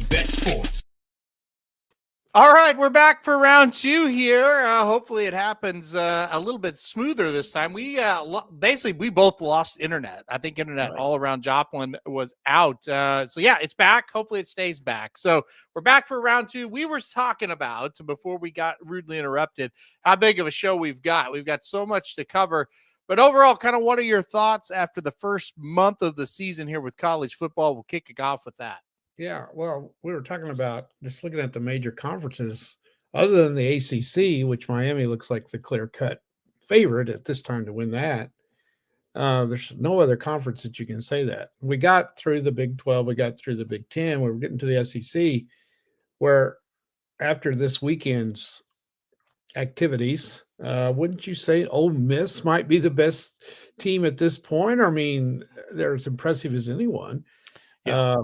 Bet Sports. All right, we're back for round two here. Hopefully, it happens a little bit smoother this time. We we both lost internet. I think internet all around Joplin was out. So yeah, it's back. Hopefully, it stays back. So we're back for round two. We were talking about before we got rudely interrupted how big of a show we've got. We've got so much to cover. But overall, kind of what are your thoughts after the first month of the season here with college football? We'll kick it off with that. Yeah, well, we were talking about just looking at the major conferences, other than the ACC, which Miami looks like the clear-cut favorite at this time to win that. There's no other conference that you can say that. We got through the Big 12, we got through the Big 10, we were getting to the SEC, where after this weekend's activities, wouldn't you say Ole Miss might be the best team at this point? I mean, they're as impressive as anyone. Yeah.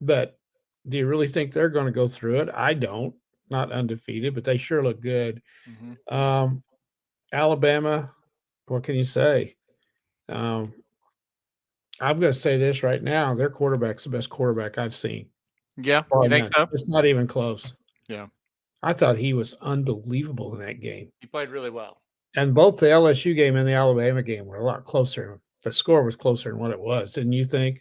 But do you really think they're going to go through it? I don't. Not undefeated, but they sure look good. Mm-hmm. Alabama, what can you say? I'm going to say this right now. Their quarterback's the best quarterback I've seen. Yeah, you think so? It's not even close. Yeah. I thought he was unbelievable in that game. He played really well. And both the LSU game and the Alabama game were a lot closer. The score was closer than what it was, didn't you think?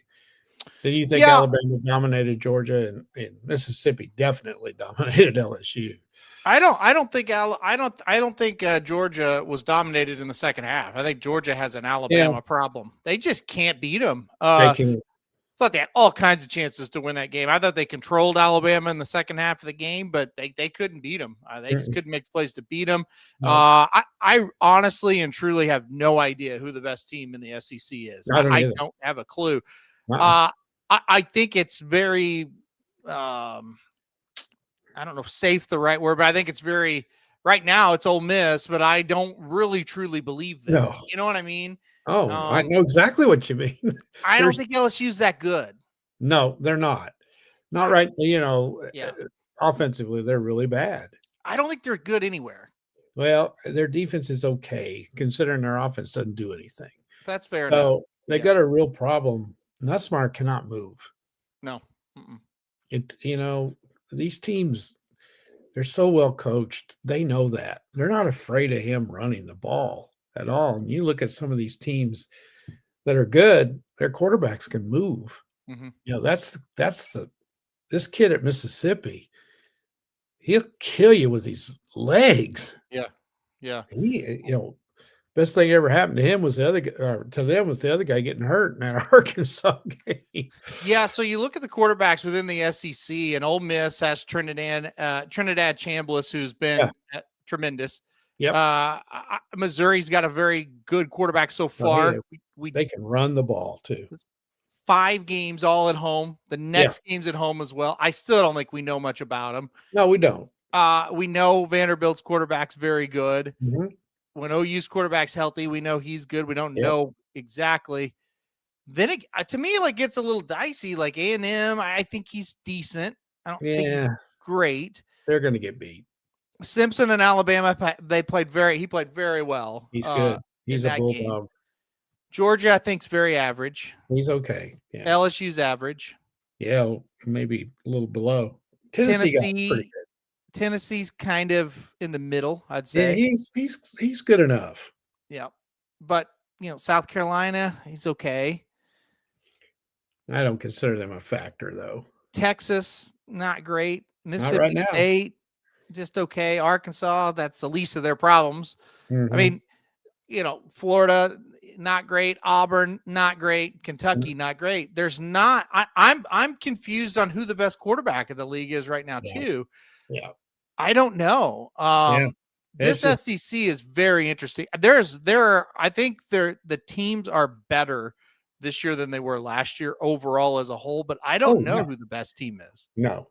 Did you think Alabama dominated Georgia and Mississippi definitely dominated LSU? I don't think Georgia was dominated in the second half. I think Georgia has an Alabama problem. They just can't beat them. I thought they had all kinds of chances to win that game. I thought they controlled Alabama in the second half of the game, but they couldn't beat them. They just couldn't make plays to beat them. No. I honestly and truly have no idea who the best team in the SEC is. I don't have a clue. I think it's very, I don't know if safe the right word, but I think it's very, right now it's Ole Miss, but I don't really truly believe that. No. You know what I mean? Oh, I know exactly what you mean. I don't think LSU's that good. No, they're not. Not right. Offensively, they're really bad. I don't think they're good anywhere. Well, their defense is okay, considering their offense doesn't do anything. That's fair enough. So they got a real problem. Nutsmart cannot move. No. These teams, they're so well coached. They know that. They're not afraid of him running the ball at all. And you look at some of these teams that are good, their quarterbacks can move. Mm-hmm. This kid at Mississippi, he'll kill you with his legs. Yeah. Best thing ever happened to him was the other guy getting hurt in that Arkansas game. Yeah, so you look at the quarterbacks within the SEC, and Ole Miss has Trinidad Chambliss, who's been tremendous. Yep. Missouri's got a very good quarterback so far. They can run the ball too. 5 games all at home. The next game's at home as well. I still don't think we know much about them. No, we don't. We know Vanderbilt's quarterback's very good. Mm-hmm. When OU's quarterback's healthy, we know he's good. We don't know exactly. Then to me, it gets a little dicey. Like A&M, I think he's decent. I don't think he's great. They're going to get beat. Simpson and Alabama, he played very well. He's good. He's a bulldog. Georgia, I think, is very average. He's okay. Yeah. LSU's average. Yeah, maybe a little below. Tennessee's kind of in the middle, I'd say. Yeah, he's good enough. Yeah. But, South Carolina, he's okay. I don't consider them a factor, though. Texas, not great. Mississippi State, just okay. Arkansas, that's the least of their problems. Mm-hmm. I mean, Florida, not great. Auburn, not great. Kentucky, not great. There's not. I'm confused on who the best quarterback of the league is right now, too. Yeah. I don't know. This SEC is very interesting. I think the teams are better this year than they were last year overall as a whole, but I don't know who the best team is. No,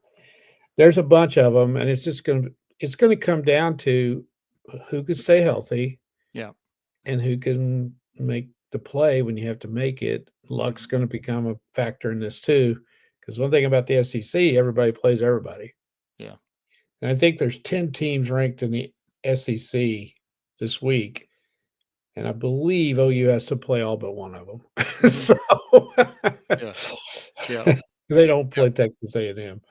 there's a bunch of them, and it's going to come down to who can stay healthy, and who can make the play when you have to make it. Luck's going to become a factor in this too, because one thing about the SEC, everybody plays everybody. Yeah. And I think there's 10 teams ranked in the SEC this week, and I believe OU has to play all but one of them. So, They don't play Texas A&M.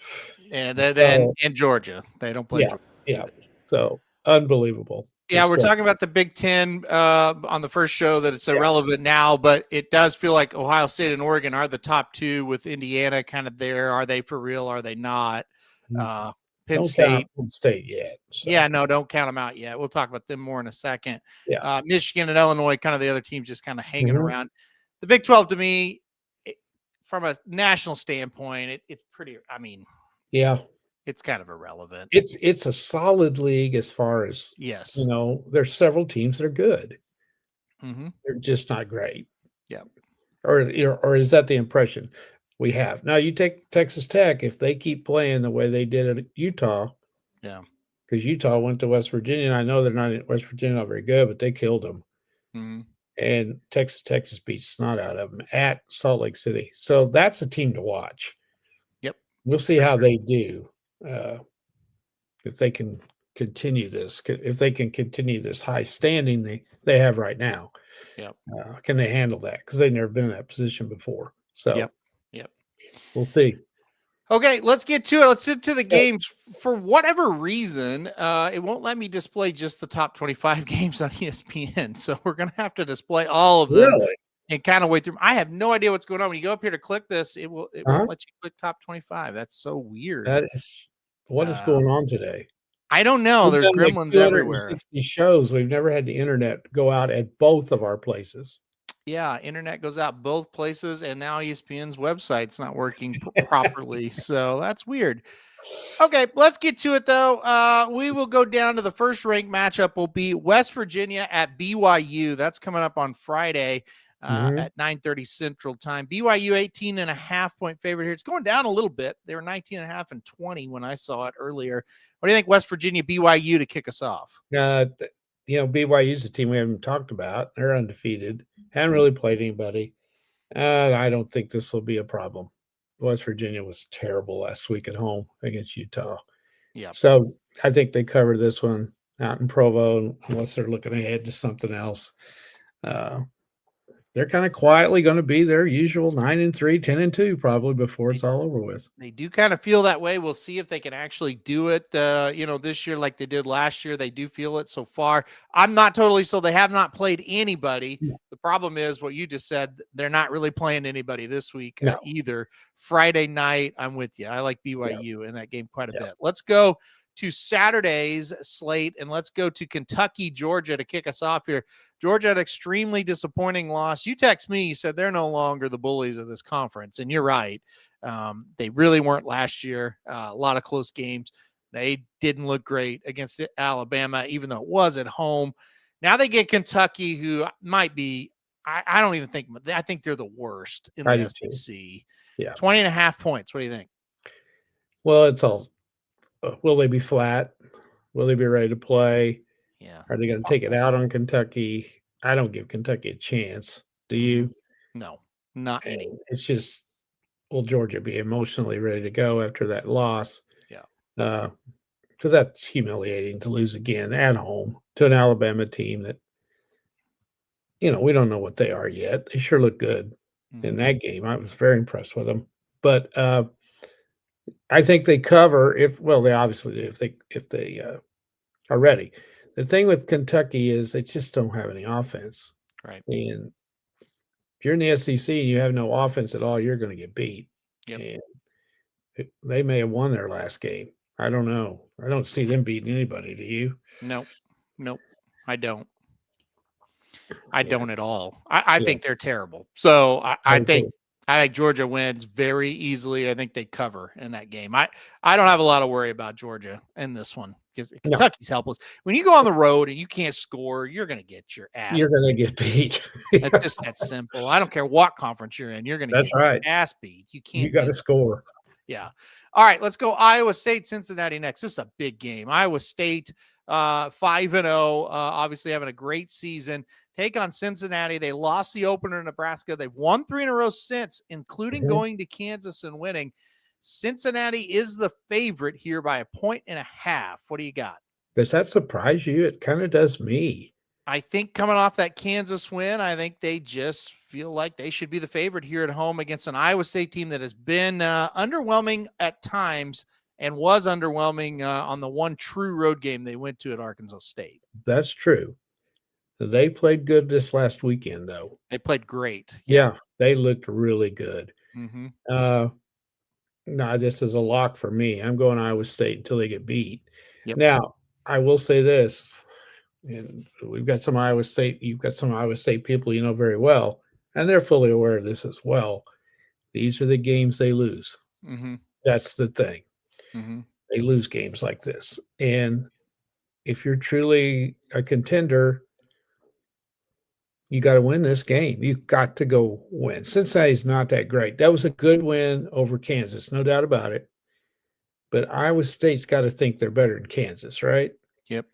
And then and Georgia. They don't play Georgia. Yeah. So unbelievable. Yeah, we're talking about the Big Ten on the first show that it's irrelevant now, but it does feel like Ohio State and Oregon are the top two with Indiana kind of there. Are they for real? Are they not? Penn State. Penn State yet. So. Yeah, no, don't count them out yet. We'll talk about them more in a second. Yeah. Michigan and Illinois, kind of the other teams just kind of hanging around. The Big 12 to me, from a national standpoint, it's pretty, I mean. Yeah. It's kind of irrelevant. It's a solid league as far as, you know, there's several teams that are good. They're just not great. Yeah. Or is that the impression we have? Now you take Texas Tech, if they keep playing the way they did at Utah. Yeah. Because Utah went to West Virginia. And I know they're not West Virginia, not very good, but they killed them. And Texas beat snot out of them at Salt Lake City. So that's a team to watch. Yep. We'll see how they do. If they can continue this, high standing they have right now. Yep. Can they handle that? Because they've never been in that position before. So yep. We'll see. Okay, let's get to it. Let's get to the games. For whatever reason, it won't let me display just the top 25 games on ESPN. So we're going to have to display all of them and kind of wait through. I have no idea what's going on. When you go up here to click this, it won't let you click top 25. That's so weird. That is what is going on today. I don't know. There's gremlins everywhere. 60 shows. We've never had the internet go out at both of our places. Yeah, internet goes out both places, and now ESPN's website's not working properly. So that's weird. Okay, let's get to it, though. We will go down to the first ranked matchup will be West Virginia at BYU. That's coming up on Friday at 9:30 Central Time. BYU 18.5-point favorite here. It's going down a little bit. They were 19.5 and 20 when I saw it earlier. What do you think, West Virginia, BYU, to kick us off? You know, BYU's a team we haven't talked about. They're undefeated. Haven't really played anybody. I don't think this will be a problem. West Virginia was terrible last week at home against Utah. Yeah. So I think they cover this one out in Provo, unless they're looking ahead to something else. They're kind of quietly going to be their usual 9-3, 10-2 probably before it's all over with. They do kind of feel that way. We'll see if they can actually do it, this year like they did last year. They do feel it so far. I'm not totally so. They have not played anybody. Yeah. The problem is what you just said. They're not really playing anybody this week either. Friday night, I'm with you. I like BYU in that game quite a bit. Let's go to Saturday's slate, and let's go to Kentucky, Georgia to kick us off here. Georgia had an extremely disappointing loss. You text me, you said they're no longer the bullies of this conference, and you're right. They really weren't last year. A lot of close games. They didn't look great against Alabama, even though it was at home. Now they get Kentucky, who might be, I don't even think, I think they're the worst in the SEC. Yeah. 20.5 points. What do you think? Well, it's all, will they be flat? Will they be ready to play? Yeah. Are they going to take it out on Kentucky? I don't give Kentucky a chance. Do you? No, not any. It's just, will Georgia be emotionally ready to go after that loss? Yeah. Because that's humiliating to lose again at home to an Alabama team that, we don't know what they are yet. They sure look good in that game. I was very impressed with them. But I think they cover they obviously do if they are ready. The thing with Kentucky is they just don't have any offense. Right. And if you're in the SEC and you have no offense at all, you're going to get beat. Yep. And they may have won their last game. I don't know. I don't see them beating anybody. Do you? Nope. I don't. I don't at all. I think they're terrible. So I think Georgia wins very easily. I think they cover in that game. I don't have a lot of worry about Georgia in this one because Kentucky's helpless. When you go on the road and you can't score, you're going to get your ass. You're going to get beat. It's just that simple. I don't care what conference you're in. You're going to get your ass beat. You got to score. Yeah. All right, let's go Iowa State, Cincinnati next. This is a big game. Iowa State 5-0, obviously having a great season. Take on Cincinnati. They lost the opener in Nebraska. They've won 3 in a row since, including going to Kansas and winning. Cincinnati is the favorite here by 1.5. What do you got? Does that surprise you? It kind of does me. I think coming off that Kansas win, I think they just feel like they should be the favorite here at home against an Iowa State team that has been underwhelming at times and was underwhelming on the one true road game they went to at Arkansas State. That's true. They played good this last weekend, though. They played great. Yeah, they looked really good. Mm-hmm. No, this is a lock for me. I'm going Iowa State until they get beat. Yep. Now, I will say this, and you've got some Iowa State people you know very well, and they're fully aware of this as well. These are the games they lose. Mm-hmm. That's the thing. Mm-hmm. They lose games like this. And if you're truly a contender, you got to win this game. You've got to go win. Cincinnati's not that great. That was a good win over Kansas, no doubt about it. But Iowa State's got to think they're better than Kansas, right? Yep.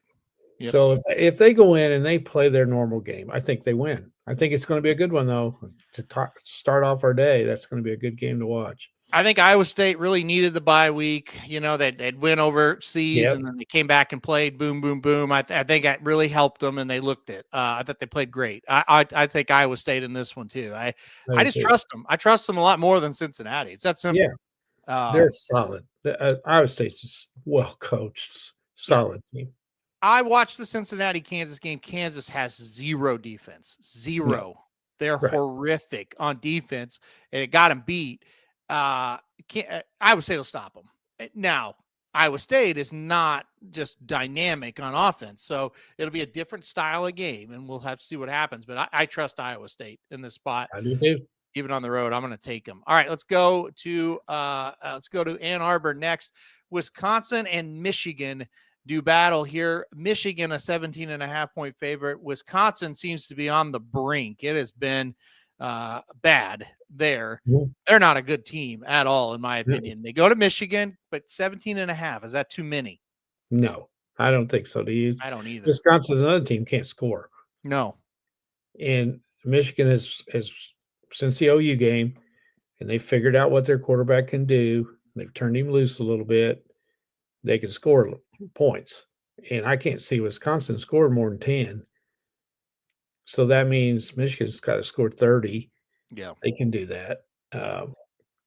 So if they go in and they play their normal game, I think they win. I think it's going to be a good one, though, to start off our day. That's going to be a good game to watch. I think Iowa State really needed the bye week. You know, they'd win overseas and then they came back and played boom, boom, boom. I think that really helped them and they looked it. I thought they played great. I think Iowa State in this one too. I just trust them. I trust them a lot more than Cincinnati. It's that simple. Yeah. They're solid. Iowa State's just well coached, solid team. I watched the Cincinnati-Kansas game. Kansas has zero defense. Zero. Yeah. They're horrific on defense, and it got them beat. Iowa State will stop them. Now, Iowa State is not just dynamic on offense, so it'll be a different style of game, and we'll have to see what happens. But I trust Iowa State in this spot. I do too. Even on the road, I'm going to take them. All right, let's go to Ann Arbor next. Wisconsin and Michigan do battle here. Michigan, a 17.5-point favorite. Wisconsin seems to be on the brink. It has been bad there. Yeah. They're not a good team at all, in my opinion. They go to Michigan, but 17.5, is that too many? No, I don't think so. Do you? I don't either. Wisconsin's another team can't score. No. And Michigan has since the OU game, and they figured out what their quarterback can do. They've turned him loose a little bit. They can score points. And I can't see Wisconsin score more than 10. So that means Michigan's got to score 30. Yeah. They can do that.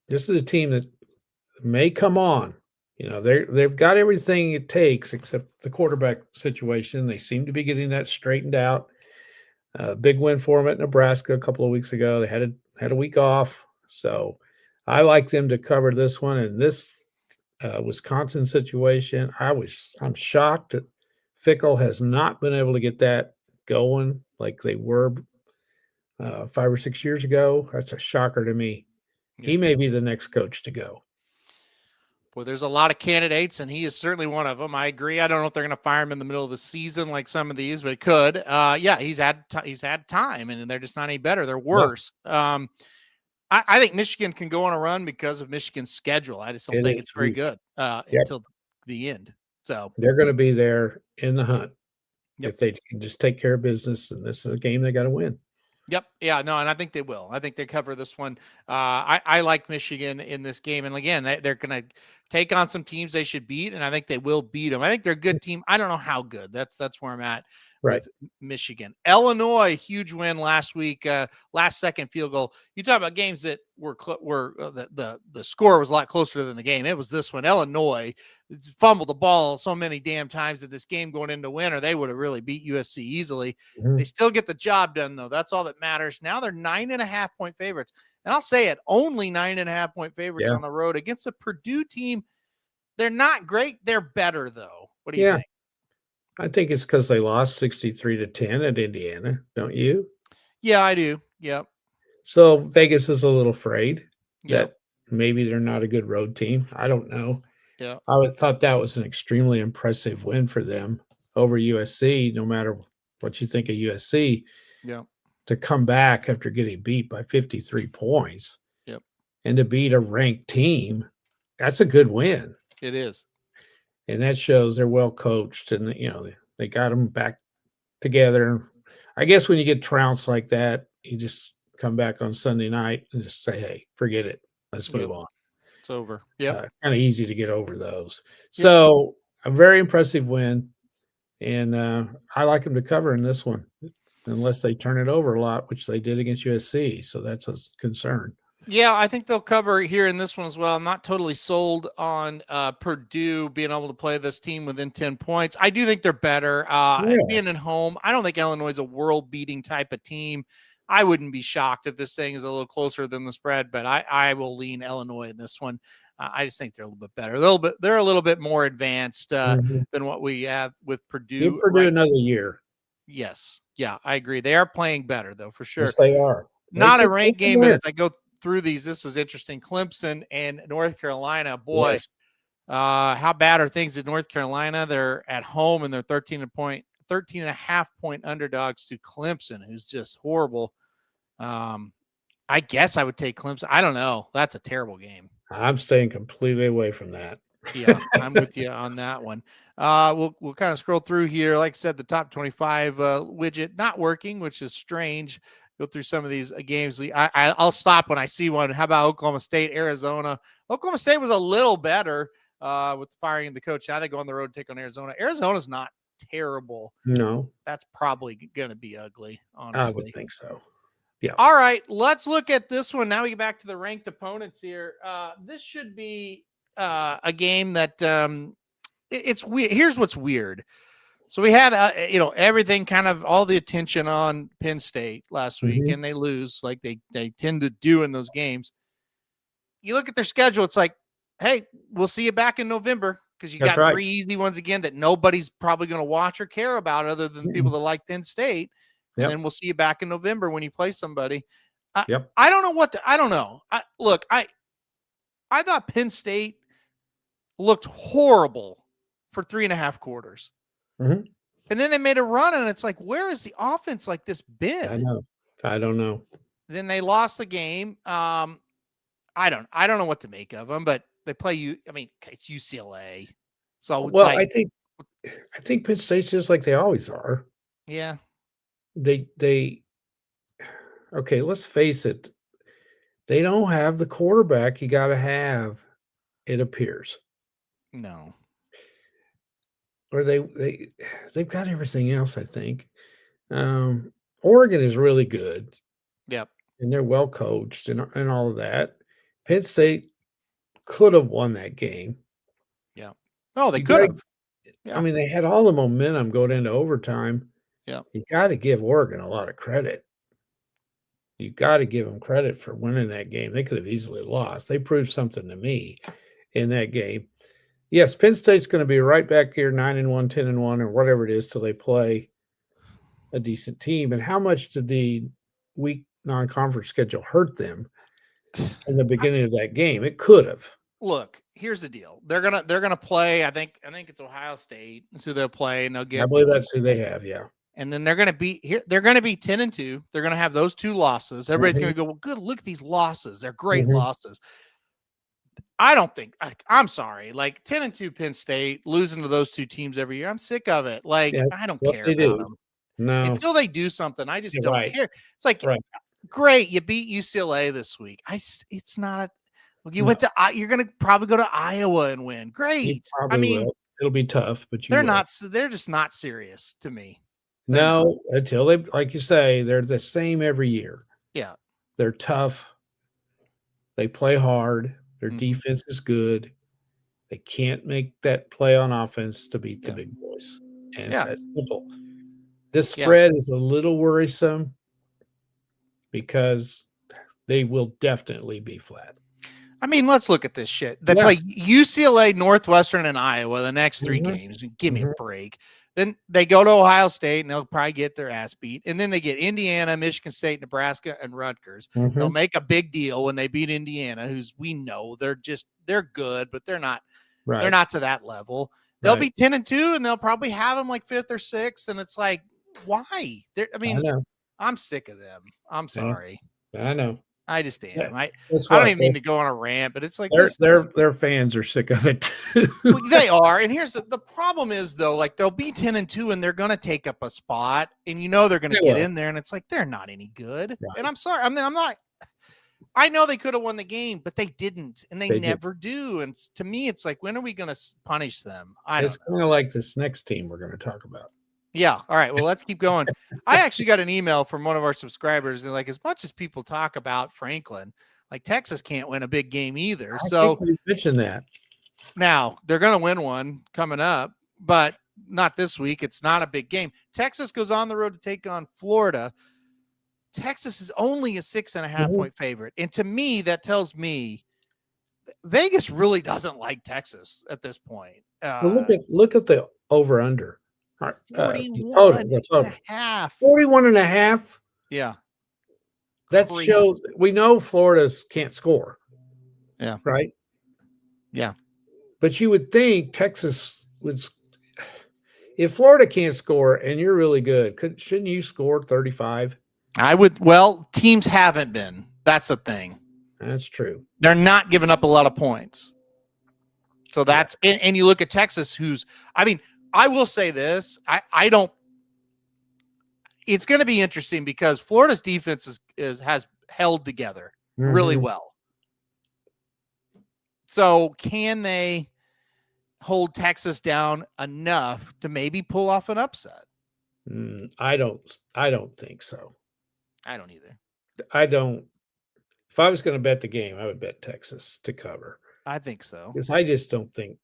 This is a team that may come on. You know, they've got everything it takes except the quarterback situation. They seem to be getting that straightened out. Big win for them at Nebraska a couple of weeks ago. They had a week off. So I like them to cover this one. And this Wisconsin situation, I'm shocked that Fickle has not been able to get that going like they were 5 or 6 years ago. That's a shocker to me. Yeah. He may be the next coach to go. Well, there's a lot of candidates, and he is certainly one of them. I agree. I don't know if they're going to fire him in the middle of the season like some of these, but it could. Yeah, he's had time, and they're just not any better. They're worse. No. I think Michigan can go on a run because of Michigan's schedule. I just don't think it's very good until the end. So they're going to be there in the hunt if they can just take care of business, and this is a game they got to win. Yep. Yeah, no, and I think they will. I think they cover this one. I like Michigan in this game. And again, they're going to take on some teams they should beat, and I think they will beat them. I think they're a good team. I don't know how good. That's where I'm at with Michigan. Illinois, huge win last week, last second field goal. You talk about games that were the score was a lot closer than the game. It was this one. Illinois fumbled the ball so many damn times that this game going into winter, they would have really beat USC easily. Mm-hmm. They still get the job done, though. That's all that matters. Now they're 9.5-point favorites. And I'll say it, only 9.5-point favorites on the road against a Purdue team. They're not great. They're better, though. What do you think? I think it's because they lost 63-10 at Indiana, don't you? Yeah, I do. Yep. So Vegas is a little afraid that maybe they're not a good road team. I don't know. Yeah. I thought that was an extremely impressive win for them over USC, no matter what you think of USC. Yeah. To come back after getting beat by 53 points. Yep. And to beat a ranked team, that's a good win. It is. And that shows they're well coached, and they got them back together. I guess when you get trounced like that, you just come back on Sunday night and just say, "Hey, forget it. Let's move on. It's over." Yeah, it's kind of easy to get over those. So a very impressive win, and I like them to cover in this one. unless they turn it over a lot, which they did against USC. So that's a concern. Yeah, I think they'll cover here in this one as well. I'm not totally sold on Purdue being able to play this team within 10 points. I do think they're better. Being at home, I don't think Illinois is a world-beating type of team. I wouldn't be shocked if this thing is a little closer than the spread, but I will lean Illinois in this one. I just think they're a little bit better. They're a little bit more advanced than what we have with Purdue. Give Purdue another year. Yes. Yeah, I agree. They are playing better, though, for sure. Yes, they are. Not a ranked game, but as I go through these, this is interesting. Clemson and North Carolina. Boy, yes. How bad are things in North Carolina? They're at home and they're 13.5 point underdogs to Clemson, who's just horrible. I guess I would take Clemson. I don't know. That's a terrible game. I'm staying completely away from that. Yeah, I'm with you on that one. We'll kind of scroll through here. Like I said, the top 25 widget not working, which is strange. Go through some of these games. I'll stop when I see one. How about Oklahoma State, Arizona? Oklahoma State was a little better with firing the coach. Now they go on the road to take on Arizona. Arizona's not terrible. No. That's probably going to be ugly, honestly. I would think so. Yeah. All right, let's look at this one. Now we get back to the ranked opponents here. This should be a game that it's weird. Here's what's weird. So we had, everything kind of all the attention on Penn State last week, and they lose like they tend to do in those games. You look at their schedule, it's like, hey, we'll see you back in November because you got 3 easy ones again that nobody's probably going to watch or care about other than people that like Penn State. And then we'll see you back in November when you play somebody. I don't know I don't know. I thought Penn State looked horrible for 3.5 quarters. And then they made a run, and it's like, where is the offense like this been? I don't know. Then they lost the game. I don't know what to make of them, but they play you. I mean, it's UCLA. So it's I think Penn State's just like they always are. Yeah. Okay, let's face it. They don't have the quarterback you got to have, it appears. No. Or they've got everything else, I think. Oregon is really good. Yep. And they're well coached and all of that. Penn State could have won that game. Yeah. Oh, they could have. Yeah. I mean, they had all the momentum going into overtime. Yeah. You got to give Oregon a lot of credit. You got to give them credit for winning that game. They could have easily lost. They proved something to me in that game. Yes, Penn State's going to be right back here, 9-1, 10-1, or whatever it is till they play a decent team. And how much did the weak non-conference schedule hurt them in the beginning of that game? It could have. Look, here's the deal. They're gonna play. I think it's Ohio State. That's who they'll play, and they'll get. I believe that's who they have. Yeah. And then they're going to be here. They're going to be 10-2. They're going to have those 2 losses. Everybody's going to go, well, good. Look at these losses. They're great losses. I don't think. I'm sorry. Like 10-2 Penn State losing to those 2 teams every year. I'm sick of it. Like I don't care about them. No. Until they do something, I just don't care. It's like great. You beat UCLA this week. It's not. You went to. You're going to probably go to Iowa and win. Great. I mean, it'll be tough, but they're not. They're just not serious to me. No, until they, like you say, they're the same every year. Yeah. They're tough. They play hard. Their defense is good. They can't make that play on offense to beat the big boys. And it's that simple. This spread is a little worrisome because they will definitely be flat. I mean, let's look at this shit. They play UCLA, Northwestern, and Iowa the next 3 games. Give me a break. Then they go to Ohio State, and they'll probably get their ass beat. And then they get Indiana, Michigan State, Nebraska, and Rutgers. They'll make a big deal when they beat Indiana, who's we know they're good, but they're not they're not to that level. They'll be 10-2, and they'll probably have them like 5th or 6th. And it's like, why? I'm sick of them. I'm sorry. I know. I just am. I don't even mean to go on a rant, but it's like their fans are sick of it. They are. And here's the problem is though, like they'll be 10-2 and they're going to take up a spot, and they're going to get in there, and it's like they're not any good. Right. And I'm sorry. I mean, I'm not. I know they could have won the game, but they didn't, and they never do. And to me, it's like, when are we going to punish them? It's kind of like this next team we're going to talk about. Yeah. All right. Well, let's keep going. I actually got an email from one of our subscribers, and like, as much as people talk about Franklin, like Texas can't win a big game either. I So think we mentioned that. now they're going to win one coming up, but not this week. It's not a big game. Texas goes on the road to take on Florida. Texas is only a 6.5 point favorite. And to me, that tells me Vegas really doesn't like Texas at this point. Well, look at the over under. 41 the total. and a half. 41 and a half. Yeah. That Crazy. shows we know Florida's can't score. Yeah. Right. Yeah. But you would think Texas would, if Florida can't score and you're really good, shouldn't you score 35? I would. Well, teams haven't been. That's the thing. That's true. They're not giving up a lot of points. So that's, and you look at Texas, I will say this. I don't, it's going to be interesting because Florida's defense has held together really well. So can they hold Texas down enough to maybe pull off an upset? I don't think so. I don't either. I don't. If I was going to bet the game, I would bet Texas to cover. I think so. Because I just don't think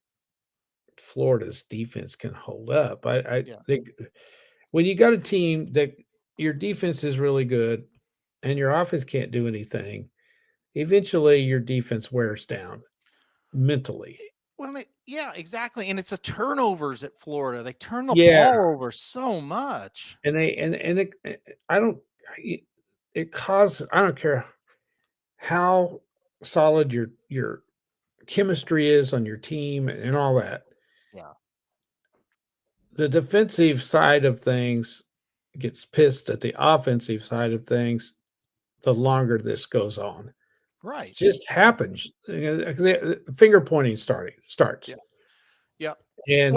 Florida's defense can hold up. I think when you got a team that your defense is really good and your offense can't do anything, eventually your defense wears down mentally. Well, yeah, exactly. And it's a turnovers at Florida. They turn the ball over so much. And I don't care how solid your chemistry is on your team and all that. Yeah. The defensive side of things gets pissed at the offensive side of things the longer this goes on. Right. It just happens. Finger pointing starts. Yeah. Yeah. And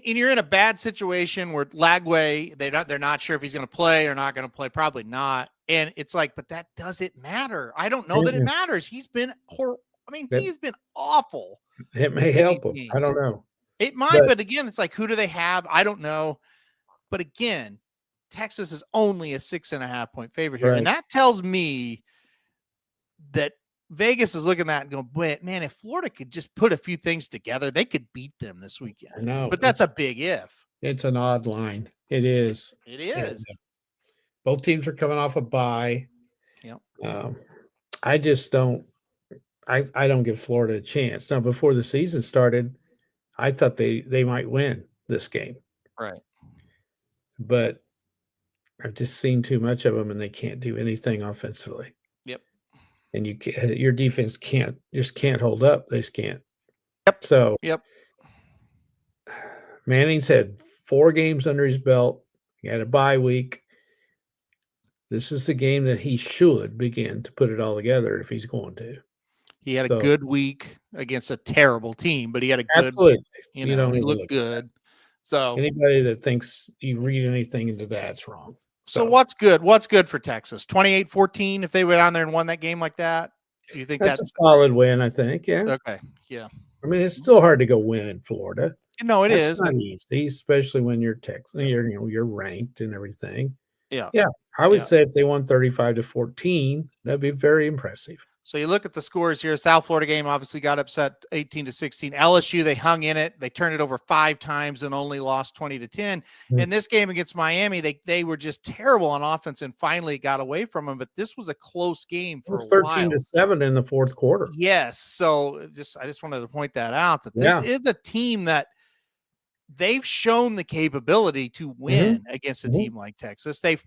you're in a bad situation where Lagway, they're not sure if he's going to play or not going to play. Probably not. And it's like, but that doesn't matter. I don't know that it matters. He's been he's been awful. It may help him. I don't know. It might, but again, it's like, who do they have? I don't know. But again, Texas is only a 6.5 point favorite here. Right. And that tells me that Vegas is looking at that and going, man, if Florida could just put a few things together, they could beat them this weekend. I know. But that's a big if. It's an odd line. It is. It is. Both teams are coming off a bye. Yep. I just don't I don't give Florida a chance. Now, before the season started, I thought they might win this game. Right. But I've just seen too much of them, and they can't do anything offensively. Yep. And your defense can't hold up. They just can't. Yep. So yep. Manning's had 4 games under his belt. He had a bye week. This is the game that he should begin to put it all together if he's going to. He had a good week against a terrible team, but he had a good absolutely. He looked good. So anybody that thinks you read anything into that's wrong. So what's good? What's good for Texas? 28-14 if they went down there and won that game like that? Do you think that's a solid win, I think. Yeah. Okay. Yeah. I mean, it's still hard to go win in Florida. No, it is not easy, especially when you're Texas. You're ranked and everything. Yeah. Yeah. I would say if they won 35-14, that'd be very impressive. So you look at the scores here. South Florida game obviously got upset 18-16. LSU, they hung in it. They turned it over 5 times and only lost 20-10. Mm-hmm. In this game against Miami, they were just terrible on offense and finally got away from them. But this was a close game for a while. 13-7 in the fourth quarter. Yes. So I just wanted to point that out, that this is a team that they've shown the capability to win against a team like Texas. They've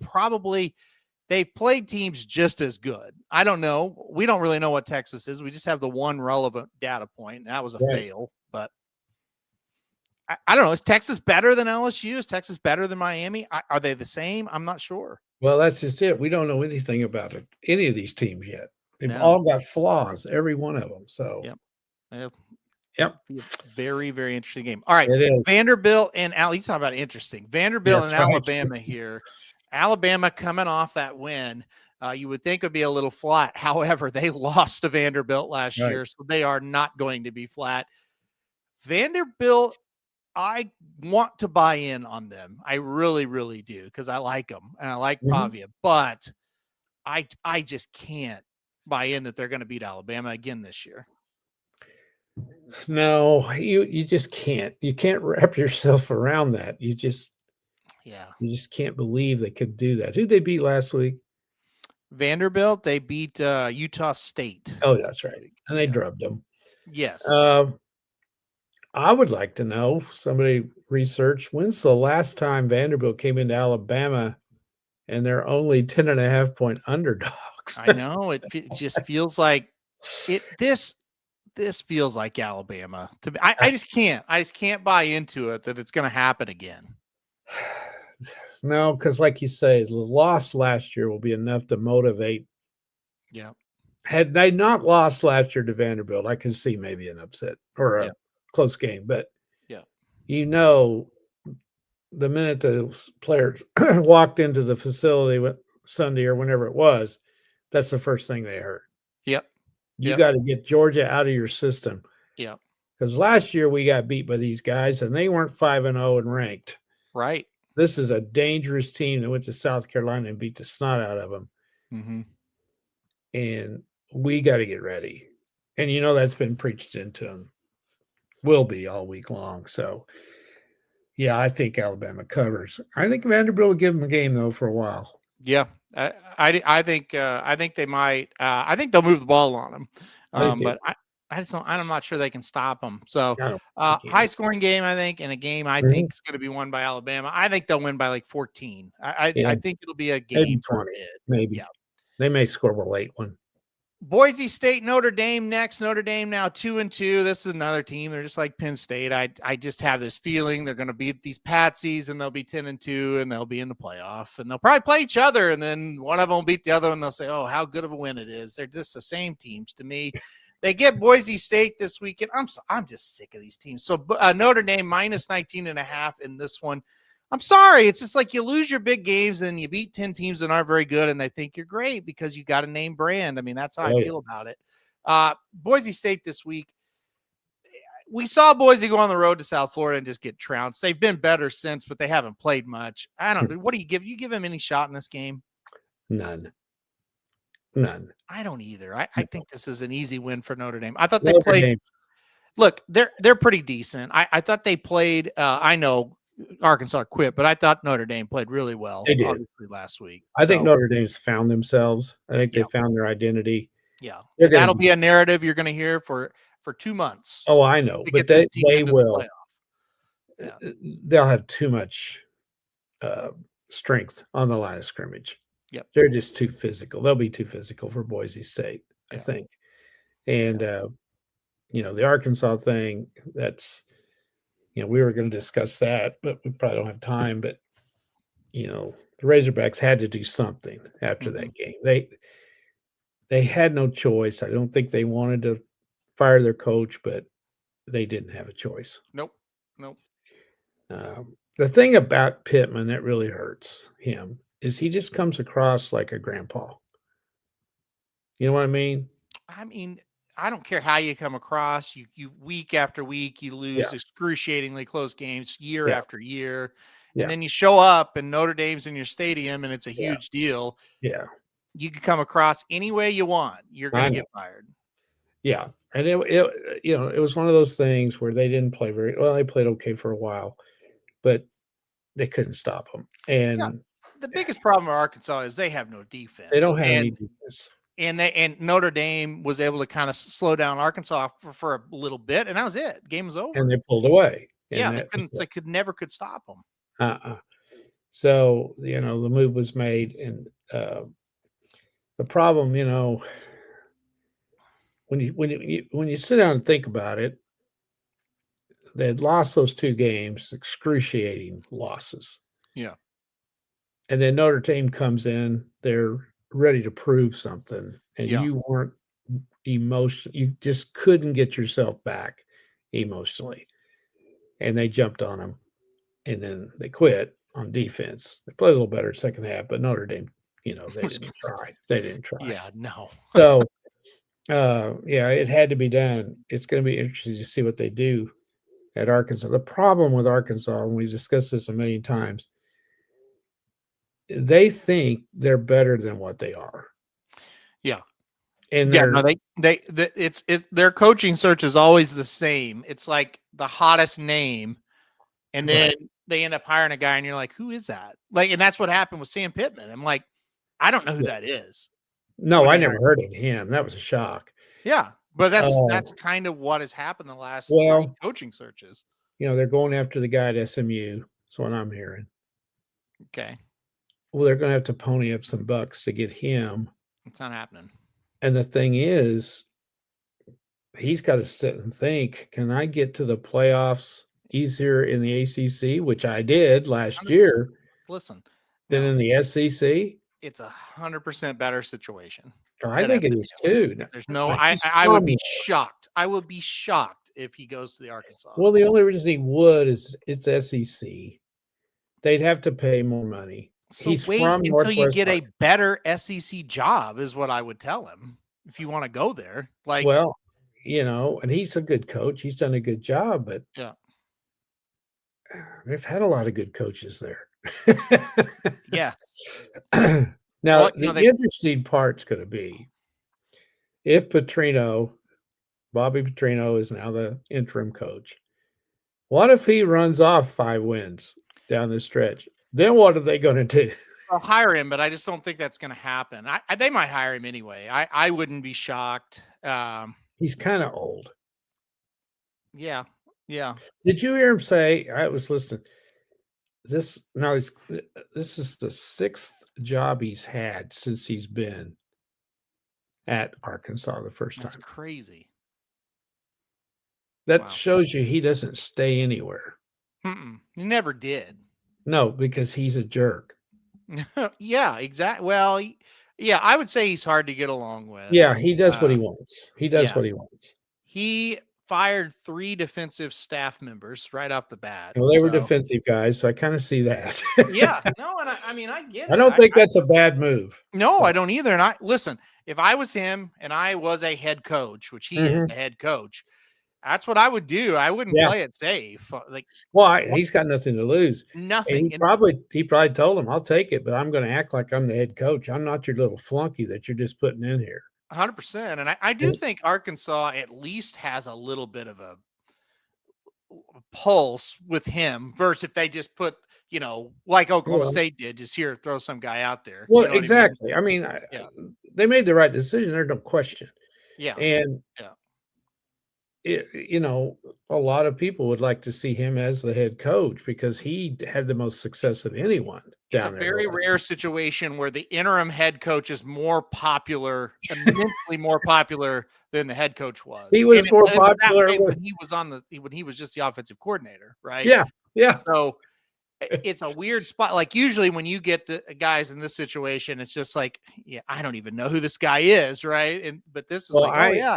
played teams just as good. I don't know. We don't really know what Texas is. We just have the one relevant data point, and that was a fail. But I don't know. Is Texas better than LSU? Is Texas better than Miami? Are they the same? I'm not sure. Well, that's just it. We don't know anything about any of these teams yet. They've all got flaws, every one of them. So, Yep. Very, very interesting game. All right. It is. Vanderbilt and you talk about interesting. Vanderbilt and Alabama here. Alabama coming off that win. You would think would be a little flat. However, they lost to Vanderbilt last year, so they are not going to be flat. Vanderbilt I want to buy in on them. I really, really do, because I like them and I like Pavia, but I just can't buy in that they're going to beat Alabama again this year. No, you just can't. You can't wrap yourself around that. You just can't believe they could do that. Who'd they beat last week? Vanderbilt. They beat Utah State. Oh, that's right. And they drubbed them. Yes. I would like to know, somebody research, when's the last time Vanderbilt came into Alabama and they're only 10.5-point underdogs? I know. It just feels like it. This feels like Alabama to me. I just can't buy into it that it's going to happen again. No, because like you say, the loss last year will be enough to motivate. Yeah. Had they not lost last year to Vanderbilt, I could see maybe an upset or a close game. But the minute the players walked into the facility Sunday or whenever it was, that's the first thing they heard. Yep. You got to get Georgia out of your system. Yeah. Because last year we got beat by these guys and they weren't 5-0 and ranked. Right. This is a dangerous team that went to South Carolina and beat the snot out of them. Mm-hmm. And we got to get ready. And that's been preached into them. Will be all week long. So, yeah, I think Alabama covers. I think Vanderbilt will give them a game, though, for a while. Yeah. I think they might. I think they'll move the ball on them. But I just don't. I'm not sure they can stop them. So high scoring game, I think, and a game I think is going to be won by Alabama. I think they'll win by like 14. I think it'll be a game 20, maybe. Yeah, they may score a late one. Boise State, Notre Dame next. Notre Dame now 2-2. This is another team. They're just like Penn State. I just have this feeling they're going to beat these Patsies and they'll be 10-2 and they'll be in the playoff and they'll probably play each other and then one of them will beat the other and they'll say, oh, how good of a win it is. They're just the same teams to me. They get Boise State this weekend. I'm just sick of these teams. So Notre Dame minus 19.5 in this one. I'm sorry. It's just like you lose your big games and you beat 10 teams that aren't very good and they think you're great because you got a name brand. I mean, that's how I feel about it. Boise State this week. We saw Boise go on the road to South Florida and just get trounced. They've been better since, but they haven't played much. I don't know. What do you give? You give them any shot in this game? None. I don't either. I think this is an easy win for Notre Dame. I thought they played. Look, they're pretty decent. I thought they played. I know Arkansas quit, but I thought Notre Dame played really well. They did. Obviously last week. I think Notre Dame's found themselves. I think they found their identity. Yeah, that'll be a narrative you're going to hear for 2 months. Oh, I know, but they will. They'll have too much strength on the line of scrimmage. Yep. They're just too physical. They'll be too physical for Boise State, I think. And, the Arkansas thing, that's, we were going to discuss that, but we probably don't have time. But, the Razorbacks had to do something after that game. They had no choice. I don't think they wanted to fire their coach, but they didn't have a choice. Nope. The thing about Pittman that really hurts him is he just comes across like a grandpa. You know what I mean? I don't care how you come across. You week after week, you lose excruciatingly close games year after year. And then you show up and Notre Dame's in your stadium and it's a huge deal. Yeah. You can come across any way you want. You're going to get fired. Yeah. And it was one of those things where they didn't play very well. They played okay for a while, but they couldn't stop them. And the biggest problem with Arkansas is they have no defense. They don't have any defense. And Notre Dame was able to kind of slow down Arkansas for a little bit, and that was it. Game was over. And they pulled away. They never could stop them. So, the move was made. And the problem, when you sit down and think about it, they had lost those 2 games, excruciating losses. Yeah. And then Notre Dame comes in, they're ready to prove something, and you weren't emotional. You just couldn't get yourself back emotionally. And they jumped on them, and then they quit on defense. They played a little better second half, but Notre Dame, they didn't try. They didn't try. Yeah, no. So, it had to be done. It's going to be interesting to see what they do at Arkansas. The problem with Arkansas, and we've discussed this a million times, they think they're better than what they are. Yeah. And yeah, no, their coaching search is always the same. It's like the hottest name, and then they end up hiring a guy, and you're like, who is that? Like, and that's what happened with Sam Pittman. I'm like, I don't know who that is. No, I never heard of him. That was a shock. Yeah, but that's kind of what has happened the last coaching searches. They're going after the guy at SMU. That's what I'm hearing. Okay. Well, they're going to have to pony up some bucks to get him. It's not happening. And the thing is, he's got to sit and think, can I get to the playoffs easier in the ACC, which I did last 100%. Year. Listen. Than in the SEC? It's 100% better situation. I think it is too. There's no, I would be shocked. I would be shocked if he goes to the Arkansas. Well, the only reason he would is it's SEC. They'd have to pay more money. So he's wait until you get a better SEC job is what I would tell him if you want to go there. Like, well, and he's a good coach. He's done a good job, but yeah, they've had a lot of good coaches there. Yeah. Now, the interesting part's going to be if Bobby Petrino is now the interim coach. What if he runs off 5 wins down the stretch? Then what are they going to do? I'll hire him, but I just don't think that's going to happen. They might hire him anyway. I wouldn't be shocked. He's kind of old. Yeah. Yeah. Did you hear him say, I was listening, this is the 6th job he's had since he's been at Arkansas the first time. That's crazy. That shows you he doesn't stay anywhere. He never did. No, because he's a jerk. Yeah, exactly. Well, yeah, I would say he's hard to get along with. Yeah, he does what he wants. He does what he wants. He fired 3 defensive staff members right off the bat. Well, they were defensive guys, so I kind of see that. Yeah, no, and I get it. I don't think that's a bad move. No, I don't either. And listen, if I was him and I was a head coach, which he is a head coach, that's what I would do. I wouldn't play it safe. Like, he's got nothing to lose. Nothing. He probably told him, I'll take it, but I'm going to act like I'm the head coach. I'm not your little flunky that you're just putting in here. 100%. And I do think Arkansas at least has a little bit of a pulse with him versus if they just put, like Oklahoma State did, just here, throw some guy out there. Well, exactly. I mean, they made the right decision. There's no question. Yeah. And, a lot of people would like to see him as the head coach because he had the most success of anyone. It's a very rare situation where the interim head coach is more popular, immensely more popular than the head coach was. He was more popular when he was when he was just the offensive coordinator, right? Yeah, yeah. So it's a weird spot. Like usually when you get the guys in this situation, it's just like, I don't even know who this guy is, right? But this is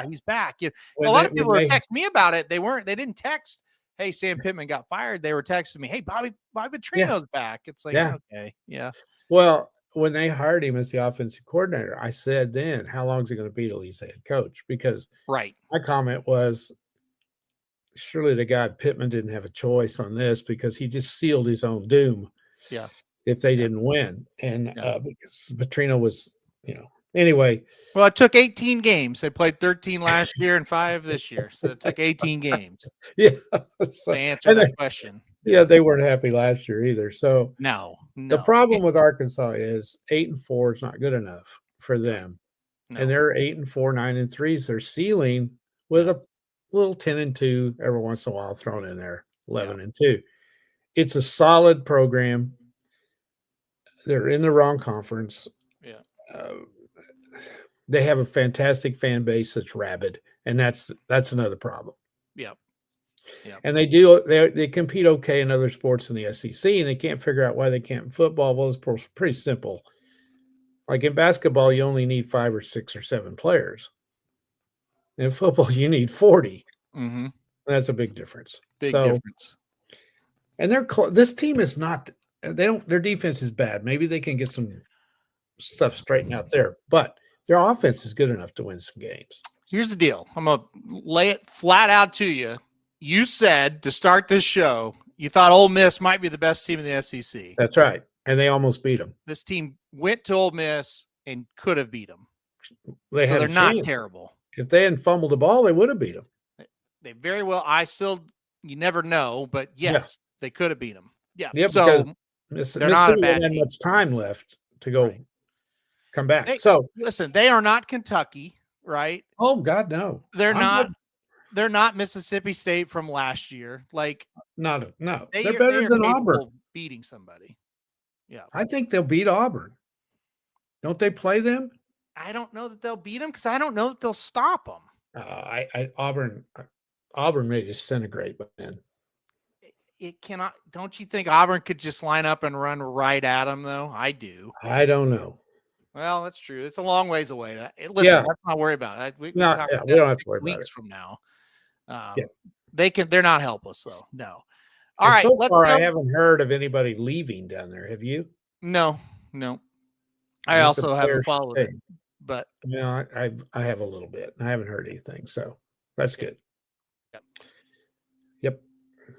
he's back. A lot of people were texting me about it. They didn't text, hey, Sam Pittman got fired. They were texting me, hey, Bobby Petrino's back. It's like, okay, yeah. Well, when they hired him as the offensive coordinator, I said then, how long is it going to be till he's the head coach? Because my comment was, surely the guy Pittman didn't have a choice on this because he just sealed his own doom. Yeah. If they didn't win. And because Petrino was, anyway. Well, it took 18 games. They played 13 last year and 5 this year. So it took 18 games. Yeah. To answer that question. Yeah, they weren't happy last year either. So no. The problem with Arkansas is 8-4 is not good enough for them. No. And they're 8-4, 9-3. Their ceiling was a little 10-2 every once in a while thrown in there, 11-2. It's a solid program. They're in the wrong conference. Yeah. They have a fantastic fan base that's rabid, and that's another problem. Yeah. Yeah. And they compete okay in other sports in the SEC, and they can't figure out why they can't in football. Well, it's pretty simple. Like in basketball, you only need 5 or 6 or 7 players. In football, you need 40. Mm-hmm. That's a big difference. Big difference. And this team is not. Their defense is bad. Maybe they can get some stuff straightened out there, but their offense is good enough to win some games. Here's the deal. I'm gonna lay it flat out to you. You said to start this show, you thought Ole Miss might be the best team in the SEC. That's right. And they almost beat them. This team went to Ole Miss and could have beat them. So they're not terrible. If they hadn't fumbled the ball, they would have beat them. They very well. You never know, but yes, they could have beat them. Yeah. So they're not a bad team. Much time left to go come back. Listen, they are not Kentucky, right? Oh God, no. They're not Mississippi State from last year. Like no. They're better than Auburn beating somebody. Yeah. I think they'll beat Auburn. Don't they play them? I don't know that they'll beat them because I don't know that they'll stop them. Auburn may disintegrate, but then it cannot. Don't you think Auburn could just line up and run right at them, though? I do. I don't know. Well, that's true. It's a long ways away. Let's not worry about it. We don't have to worry about it. From now. They're not helpless, though. No. All right. So far, I haven't heard of anybody leaving down there. Have you? No. I also haven't followed it, but I have a little bit. I haven't heard anything, so that's good. Yep.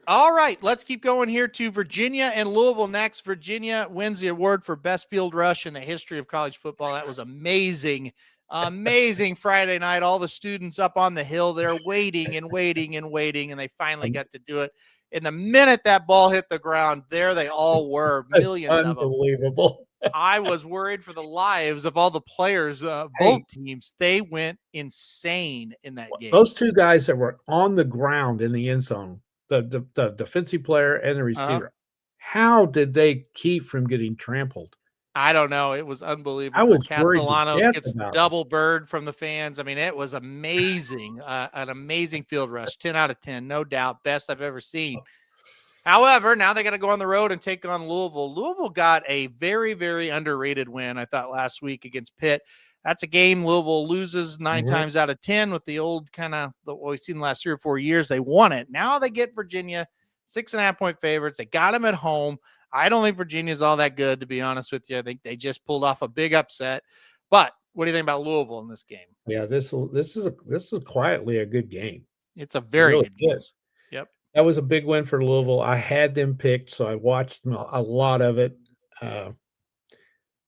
All right, let's keep going here to Virginia and Louisville next. Virginia wins the award for best field rush in the history of college football. That was amazing. Amazing Friday night. All the students up on the hill, they're waiting, and they finally got to do it. And the minute that ball hit the ground, there they all were, millions of them. Unbelievable. I was worried for the lives of all the players, both teams. They went insane in that game. Those two guys that were on the ground in the end zone, the defensive player and the receiver, how did they keep from getting trampled? I don't know. It was unbelievable. I was Castellanos gets double bird from the fans. I mean, it was amazing. An amazing field rush. 10 out of 10, no doubt. Best I've ever seen. However, now they got to go on the road and take on Louisville. Louisville got a very, very underrated win, I thought, last week against Pitt. That's a game Louisville loses 9 times out of 10 with the old kind of what we've seen the last 3 or 4 years. They won it. Now they get Virginia, 6.5-point favorites. They got them at home. I don't think Virginia's all that good, to be honest with you. I think they just pulled off a big upset. But what do you think about Louisville in this game? Yeah, this is quietly a good game. It's a very good game. Yep. That was a big win for Louisville. I had them picked, so I watched a lot of it. I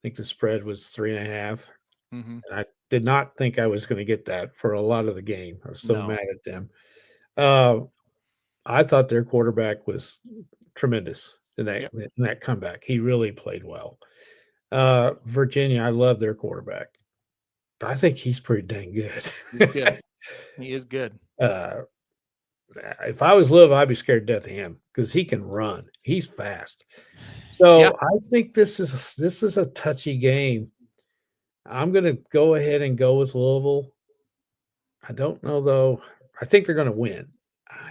think the spread was 3.5. And I did not think I was going to get that for a lot of the game. I was so mad at them. I thought their quarterback was tremendous in that comeback. He really played well. Virginia, I love their quarterback. I think he's pretty dang good. He's good. He is good. If I was Louisville, I'd be scared to death of him because he can run. He's fast. So I think this is a touchy game. I'm going to go ahead and go with Louisville. I don't know, though. I think they're going to win.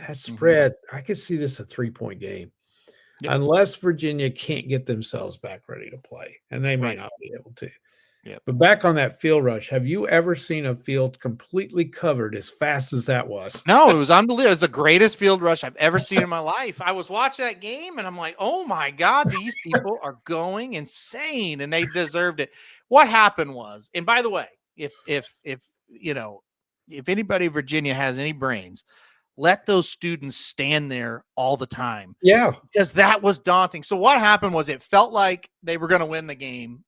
That spread, I could see this a 3-point game. Yep. Unless Virginia can't get themselves back ready to play, and they may not be able to. Yep. But back on that field rush, have you ever seen a field completely covered as fast as that was? No, it was unbelievable. It was the greatest field rush I've ever seen in my life. I was watching that game, and I'm like, oh, my God, these people are going insane, and they deserved it. What happened was, and by the way, if anybody in Virginia has any brains, let those students stand there all the time. Yeah. Because that was daunting. So what happened was it felt like they were going to win the game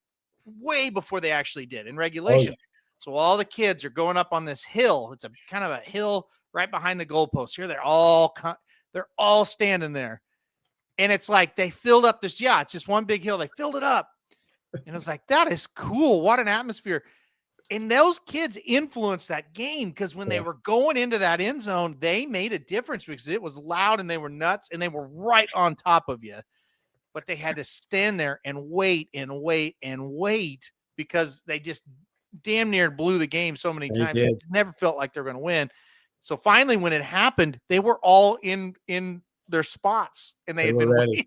way before they actually did in regulation. So all the kids are going up on this hill. It's a kind of a hill right behind the goalpost. Here they're all standing there. And it's like they filled up this, it's just one big hill. They filled it up. And it was like, that is cool. What an atmosphere. And those kids influenced that game because when they were going into that end zone, they made a difference because it was loud and they were nuts and they were right on top of you. But they had to stand there and wait because they just damn near blew the game so many times. It never felt like they were going to win. So finally, when it happened, they were all in their spots and they had been waiting.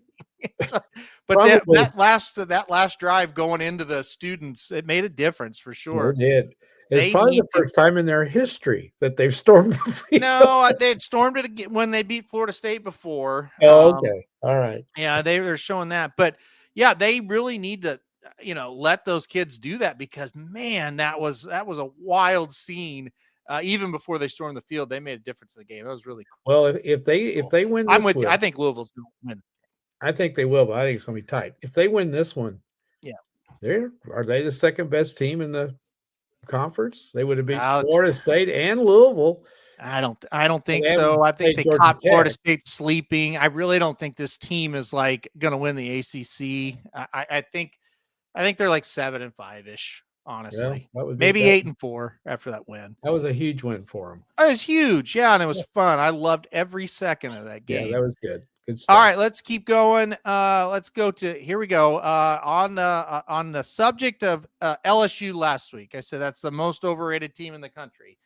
But that last drive going into the students, it made a difference for sure. It did. It's probably the first time in their history that they've stormed the field. No, they had stormed it again when they beat Florida State before. Oh, okay. All right. Yeah, they're showing that. But yeah, they really need to, let those kids do that because man, that was a wild scene even before they stormed the field, they made a difference in the game. That was really cool. Well, if they win, I'm with you. I think Louisville's going to win. I think they will, but I think it's going to be tight. If they win this one, are they the second best team in the conference? They would have beat Florida State and Louisville. I don't think so. I think they caught Florida State sleeping. I really don't think this team is like going to win the ACC. I think they're like 7-5-ish. Honestly, maybe 8-4 after that win. That was a huge win for them. It was huge, and it was fun. I loved every second of that game. Yeah, that was good. Good stuff. All right, let's keep going. Let's go to here we go. On the subject of LSU last week, I said that's the most overrated team in the country.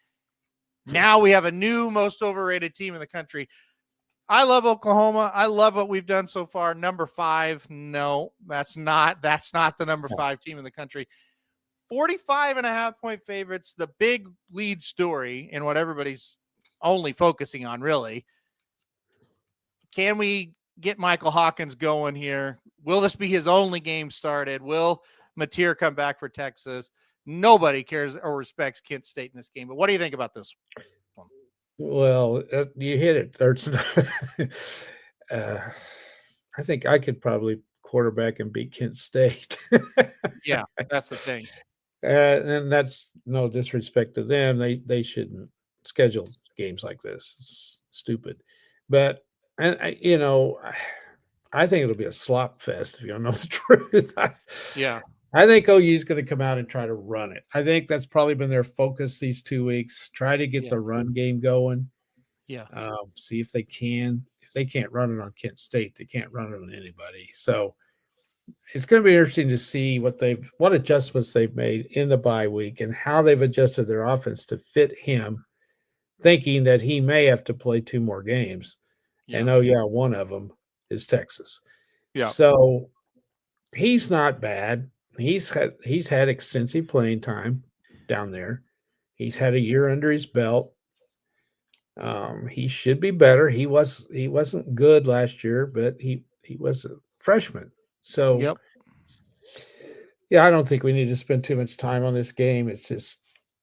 Now we have a new most overrated team in the country. I love Oklahoma. I love what we've done so far. Number 5. No, that's not the number 5 team in the country. 45.5-point favorites. The big lead story and what everybody's only focusing on, really. Can we get Michael Hawkins going here? Will this be his only game started? Will Mateer come back for Texas? Nobody cares or respects Kent State in this game. But what do you think about this one? Well, you hit it. I think I could probably quarterback and beat Kent State. Yeah, that's the thing. And that's no disrespect to them. They shouldn't schedule games like this. It's stupid. But I think it'll be a slop fest if you don't know the truth. I think OU is going to come out and try to run it. I think that's probably been their focus these 2 weeks. Try to get the run game going. Yeah. See if they can. If they can't run it on Kent State, they can't run it on anybody. So it's going to be interesting to see what adjustments they've made in the bye week and how they've adjusted their offense to fit him, thinking that he may have to play 2 more games. Yeah. And one of them is Texas. Yeah. So he's not bad. He's had extensive playing time down there. He's had a year under his belt. He should be better. He wasn't good last year, but he was a freshman. So I don't think we need to spend too much time on this game. It's just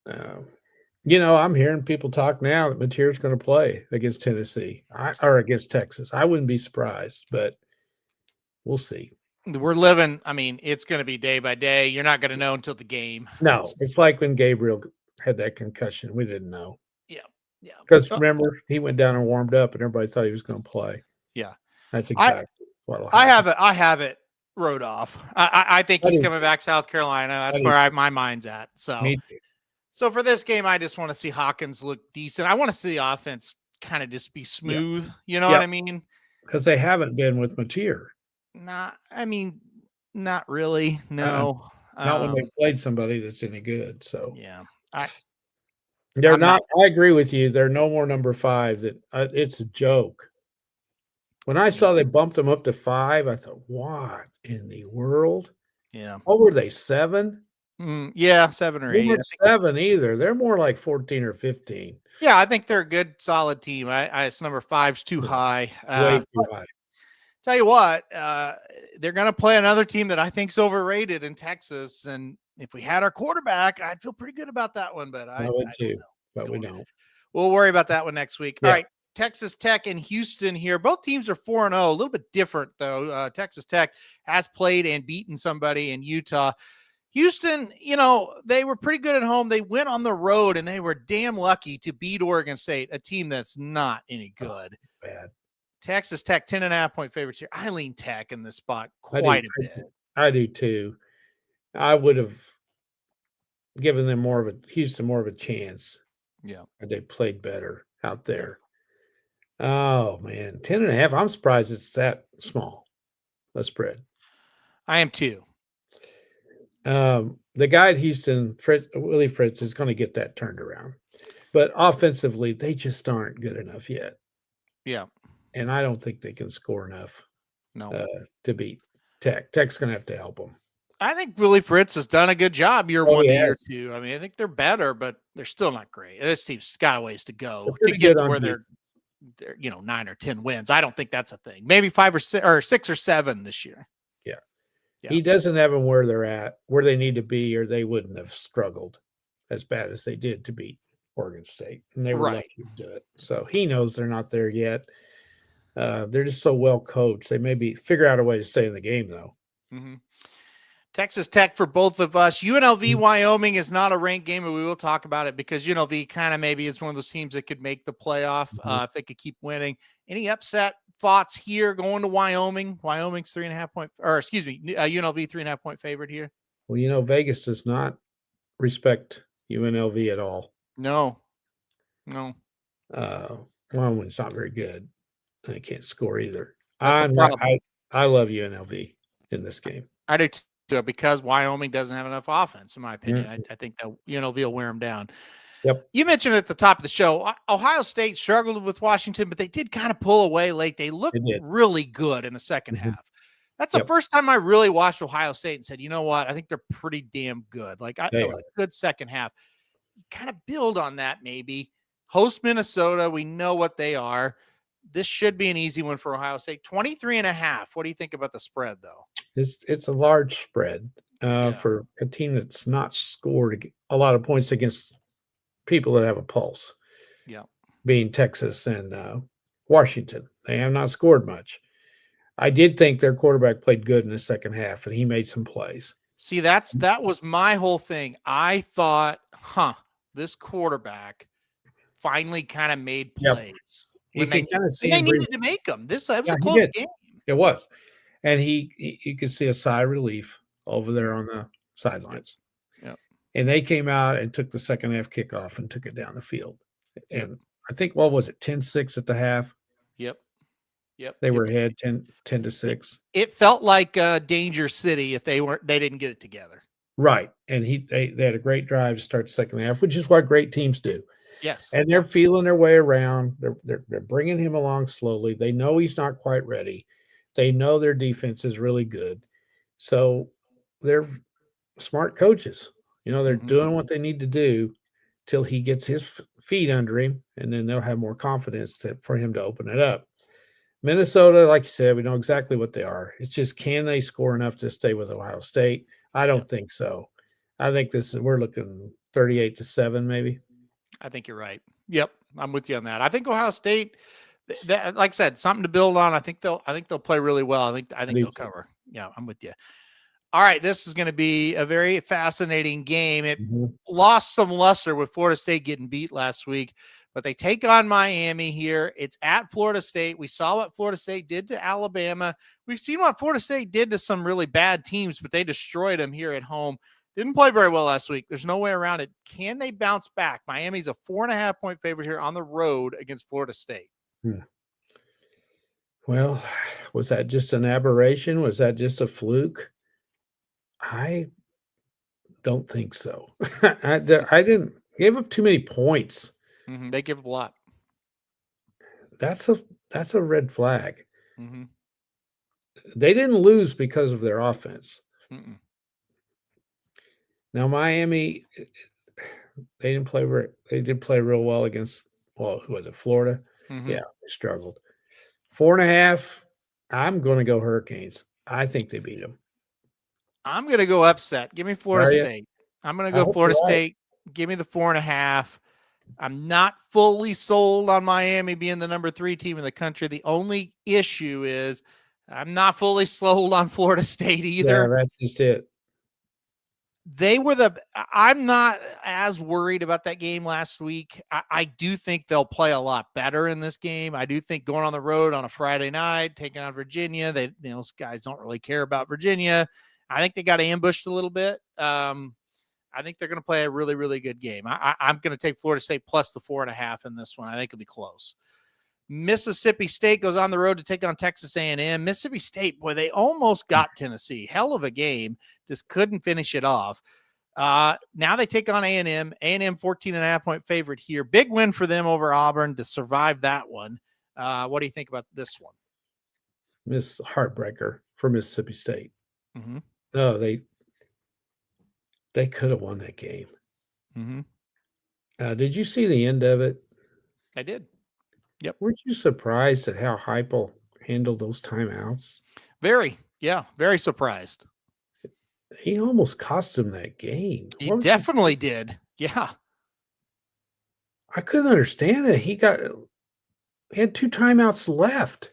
I'm hearing people talk now that Mateer's going to play against Tennessee or against Texas. I wouldn't be surprised, but we'll see. We're living. I mean, it's going to be day by day. You're not going to know until the game. No, it's like when Gabriel had that concussion. We didn't know. Yeah. Because remember, he went down and warmed up, and everybody thought he was going to play. Yeah. That's exactly what I have it wrote off. I think he's coming back South Carolina. That's where my mind's at. So. Me too. So for this game, I just want to see Hawkins look decent. I want to see the offense kind of just be smooth. You know what I mean? Because they haven't been with Mateer. Not really. No. Not when they played somebody that's any good. So they're not. I agree with you. They're no more number 5. That it's a joke. When I saw they bumped them up to 5, I thought, what in the world? Yeah. Oh, were they 7? 7 or 8. They weren't 7 either. They're more like 14 or 15. Yeah, I think they're a good, solid team. It's number 5's too high. Way too high. Tell you what, they're going to play another team that I think's overrated in Texas. And if we had our quarterback, I'd feel pretty good about that one. But I would too. But we don't. We'll worry about that one next week. Yeah. All right. Texas Tech and Houston here. Both teams are 4-0, a little bit different, though. Texas Tech has played and beaten somebody in Utah. Houston, they were pretty good at home. They went on the road, and they were damn lucky to beat Oregon State, a team that's not any good. Bad. Texas Tech, 10.5-point favorites here. I lean Tech in this spot quite a bit. I do, too. I would have given them Houston more of a chance. Yeah. They played better out there. Oh, man. 10.5. I'm surprised it's that small, the spread. I am, too. The guy at Houston, Willie Fritz, is going to get that turned around. But offensively, they just aren't good enough yet. Yeah. And I don't think they can score enough to beat Tech. Tech's going to have to help them. I think Willie Fritz has done a good job year 1 to year 2. I mean, I think they're better, but they're still not great. This team's got a ways to go to get to where they're 9 or 10 wins. I don't think that's a thing. Maybe 5 or 6 or 7 this year. Yeah. He doesn't have them where they're at, where they need to be, or they wouldn't have struggled as bad as they did to beat Oregon State, and they were Right. lucky to do it. So he knows they're not there yet. They're just so well coached. They maybe figure out a way to stay in the game, though. Mm-hmm. Texas Tech for both of us. UNLV Wyoming is not a ranked game, but we will talk about it because UNLV kind of maybe is one of those teams that could make the playoff if they could keep winning. Any upset thoughts here going to Wyoming? Wyoming's 3.5 point, or excuse me, UNLV 3.5 point favorite here. Well, Vegas does not respect UNLV at all. No. Wyoming's not very good. They can't score either. That's the problem. I love UNLV in this game. I do too, because Wyoming doesn't have enough offense, in my opinion. I think that UNLV will wear them down. Yep. You mentioned at the top of the show, Ohio State struggled with Washington, but they did kind of pull away late. They looked really good in the second half. That's the first time I really watched Ohio State and said, you know what? I think they're pretty damn good. Like a good second half. Kind of build on that maybe. Host Minnesota. We know what they are. This should be an easy one for Ohio State. 23.5. What do you think about the spread, though? It's a large spread for a team that's not scored a lot of points against people that have a pulse. Yeah, being Texas and Washington. They have not scored much. I did think their quarterback played good in the second half, and he made some plays. See, that was my whole thing. I thought, this quarterback finally kind of made plays. You can kind of see they needed to make them. This was a close game. It was. And you could see a sigh of relief over there on the sidelines. Yeah. And they came out and took the second half kickoff and took it down the field. And I think, what was it, 10-6 at the half? Yep. They were ahead 10-6. It felt like Danger City if they didn't get it together. Right. And they had a great drive to start the second half, which is what great teams do. Yes. And they're feeling their way around. They're bringing him along slowly. They know he's not quite ready. They know their defense is really good. So they're smart coaches. They're doing what they need to do till he gets his feet under him, and then they'll have more confidence for him to open it up. Minnesota, like you said, we know exactly what they are. It's just, can they score enough to stay with Ohio State? I don't think so. I think we're looking 38-7 maybe. I think you're right. Yep, I'm with you on that. I think Ohio State, like I said, something to build on. I think they'll play really well. I think they'll cover. Yeah, I'm with you. All right, this is going to be a very fascinating game. It lost some luster with Florida State getting beat last week, but they take on Miami here. It's at Florida State. We saw what Florida State did to Alabama. We've seen what Florida State did to some really bad teams, but they destroyed them here at home. Didn't play very well last week. There's no way around it. Can they bounce back? Miami's a 4.5 point favorite here on the road against Florida State. Well, was that just an aberration? Was that just a fluke? I don't think so. I didn't give up too many points. They give up a lot. That's a red flag. They didn't lose because of their offense. Now Miami, they did play real well against, who was it, Florida? Yeah, they struggled. 4.5. I'm going to go Hurricanes. I think they beat them. I'm going to go upset. Give me Florida State. I'm going to go Florida State. Give me the 4.5. I'm not fully sold on Miami being the number 3 team in the country. The only issue is I'm not fully sold on Florida State either. Yeah, that's just it. I'm not as worried about that game last week. I do think they'll play a lot better in this game. I do think going on the road on a Friday night, taking on Virginia, those guys don't really care about Virginia. I think they got ambushed a little bit. I think they're going to play a really, really good game. I'm going to take Florida State plus the 4.5 in this one. I think it'll be close. Mississippi State goes on the road to take on Texas A&M. Mississippi State, boy, they almost got Tennessee. Hell of a game. Just couldn't finish it off. Now they take on A&M. A&M 14.5 point favorite here. Big win for them over Auburn to survive that one. What do you think about this one? Miss heartbreaker for Mississippi State. No, they could have won that game. Did you see the end of it? I did. Yep. Weren't you surprised at how Heupel handled those timeouts? Very surprised. He almost cost him that game. He definitely did. Yeah. I couldn't understand it. He had 2 timeouts left.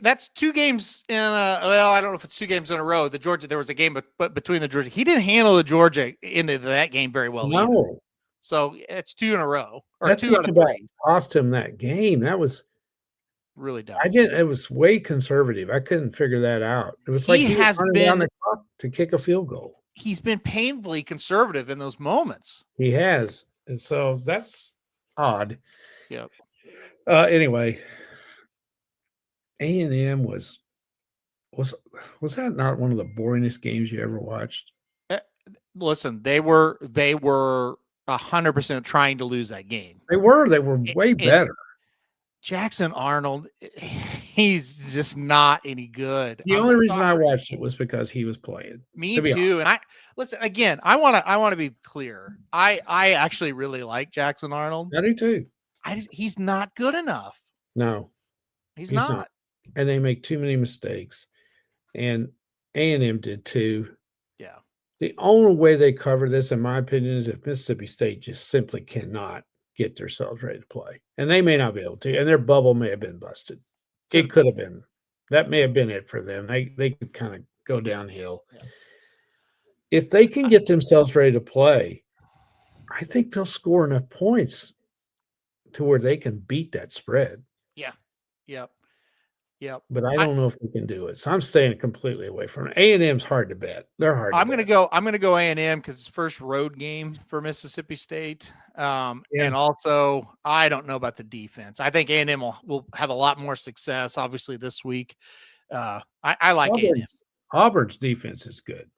That's 2 games in well, I don't know if it's 2 games in a row. There was a game but between the Georgia. He didn't handle the Georgia into that game very well either. No. So it's 2 in a row or That 2 just out of about 3. cost him that game. That was Really dumb. it was way conservative. I couldn't figure that out. It was like he was running down the clock to kick a field goal. He's been painfully conservative in those moments. He has. And so that's odd. Yep. Anyway, A&M was that not one of the boringest games you ever watched? Listen, they were 100% trying to lose that game. They were way better. Jackson Arnold, he's just not any good. The only reason I watched it was because he was playing. Me too. And I want to be clear. I actually really like Jackson Arnold. I do too. He's not good enough. No, he's not. And they make too many mistakes. And A&M did too. Yeah. The only way they cover this, in my opinion, is if Mississippi State just simply cannot get themselves ready to play. And they may not be able to. And their bubble may have been busted. It could have been. That may have been it for them. They could kind of go downhill. Yeah. If they can get themselves ready to play, I think they'll score enough points to where they can beat that spread. Yeah. Yep. Yep. But I don't know if they can do it. So I'm staying completely away from it. A&M's hard to bet. They're hard. I'm going to go A&M because it's first road game for Mississippi State. And also I don't know about the defense. I think A&M will have a lot more success, obviously, this week. I like A&M. Auburn's defense is good.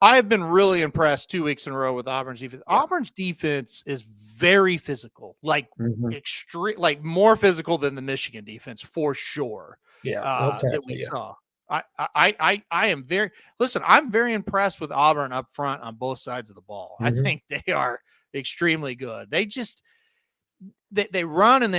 I have been really impressed 2 weeks in a row with Auburn's defense. Yeah. Auburn's defense is very physical, like extreme, like more physical than the Michigan defense for sure. Yeah, that we saw. I am I'm very impressed with Auburn up front on both sides of the ball. I think they are extremely good. They just they run and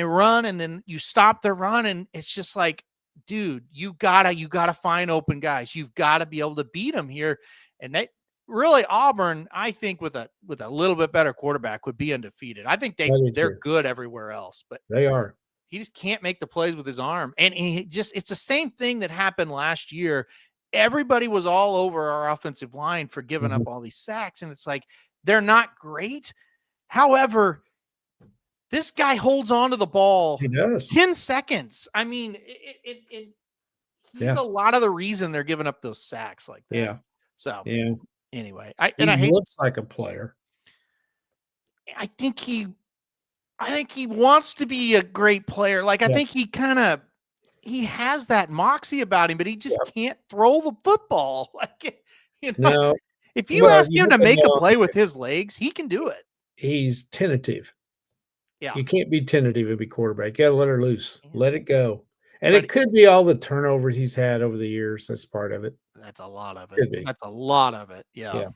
then you stop their run and it's just like, dude, you gotta find open guys. You've got to be able to beat them here. And they really Auburn, I think with a little bit better quarterback would be undefeated. I think they're good everywhere else, but they are. He just can't make the plays with his arm. And it's the same thing that happened last year. Everybody was all over our offensive line for giving up all these sacks. And it's like, they're not great. However, this guy holds on to the ball 10 seconds. I mean, he's a lot of the reason they're giving up those sacks like that. Yeah. So anyway, he looks like a player. I think he wants to be a great player. Like, I think he has that moxie about him, but he just can't throw the football. Like, if you ask him to make a play with his legs, he can do it. He's tentative. Yeah. You can't be tentative and be quarterback. You got to let her loose. Let it go. And it could be all the turnovers he's had over the years. That's part of it. That's a lot of it. That's a lot of it. Yeah.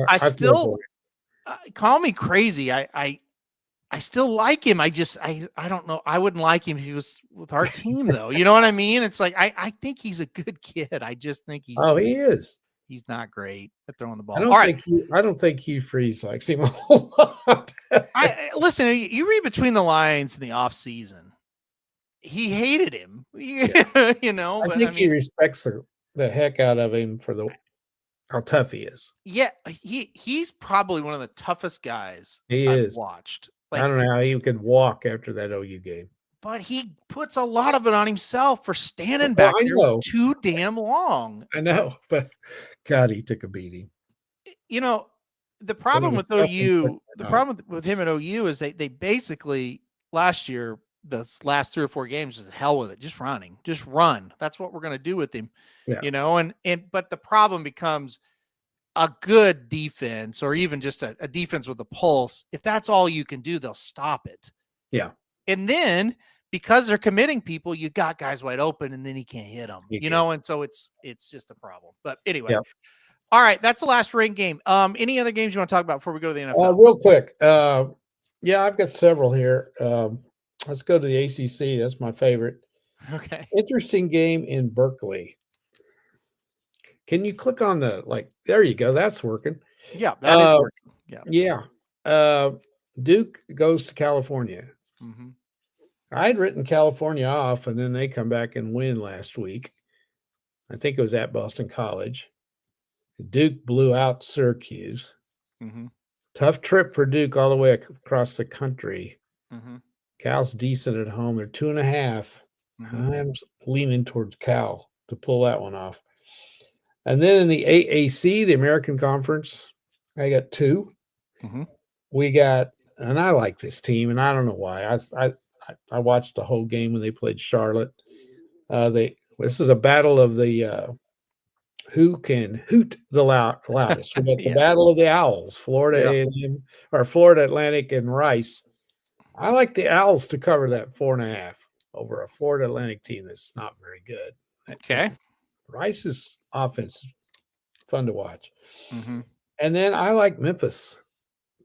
I still call me crazy. I still like him. I don't know. I wouldn't like him if he was with our team though. You know what I mean? It's like, I think he's a good kid. I just think he is. He's not great at throwing the ball. I don't think Hugh Freeze likes him a whole lot. Listen, you read between the lines in the off season. He hated him, I think he respects the heck out of him for how tough he is. Yeah, he's probably one of the toughest guys I've watched. Like, I don't know how he could walk after that OU game. But he puts a lot of it on himself for standing back there too damn long. I know, but God, he took a beating. The problem with OU, with him at OU is they basically last year, the last 3 or 4 games is hell with it. Just run. That's what we're going to do with him, but the problem becomes a good defense or even just a defense with a pulse. If that's all you can do, they'll stop it. Yeah. And then because they're committing people, you got guys wide open and then he can't hit them, and so it's just a problem. But anyway, All right. That's the last ranked game. Any other games you want to talk about before we go to the NFL? Real quick. I've got several here. Let's go to the ACC. That's my favorite. Okay. Interesting game in Berkeley. Can you click on there you go. That's working. Yeah, that is working. Yeah. Duke goes to California. Mm-hmm. I'd written California off, and then they come back and win last week. I think it was at Boston College. Duke blew out Syracuse. Mm-hmm. Tough trip for Duke all the way across the country. Mm-hmm. Cal's decent at home. They're 2.5. Mm-hmm. I'm leaning towards Cal to pull that one off. And then in the AAC, the American Conference, I got 2. Mm-hmm. We got, and I like this team, and I don't know why. I watched the whole game when they played Charlotte. This is a battle of the who can hoot the loudest. We got the battle of the Owls, Florida A&M or Florida Atlantic and Rice. I like the Owls to cover that 4.5 over a Florida Atlantic team that's not very good. Okay. Rice's offense is fun to watch. Mm-hmm. And then I like Memphis,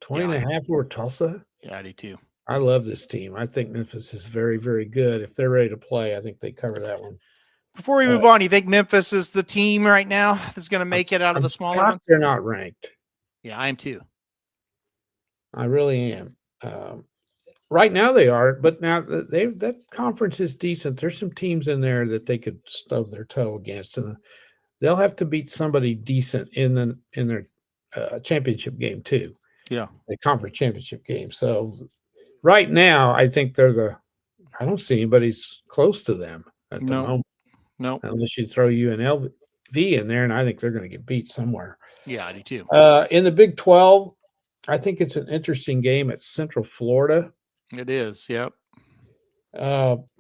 20.5 over Tulsa. Yeah, I do too. I love this team. I think Memphis is very, very good. If they're ready to play, I think they cover that one. Before we move on, you think Memphis is the team right now that's going to make it out of the smaller ones? They're not ranked. Yeah, I am too. I really am. Right now they are, but now that conference is decent. There's some teams in there that they could stub their toe against, and they'll have to beat somebody decent in their championship game too. Yeah, the conference championship game. So right now, I think they're I don't see anybody's close to them at the moment. No, unless you throw UNLV in there, and I think they're going to get beat somewhere. Yeah, I do too. In the Big 12, I think it's an interesting game at Central Florida. It is, yep.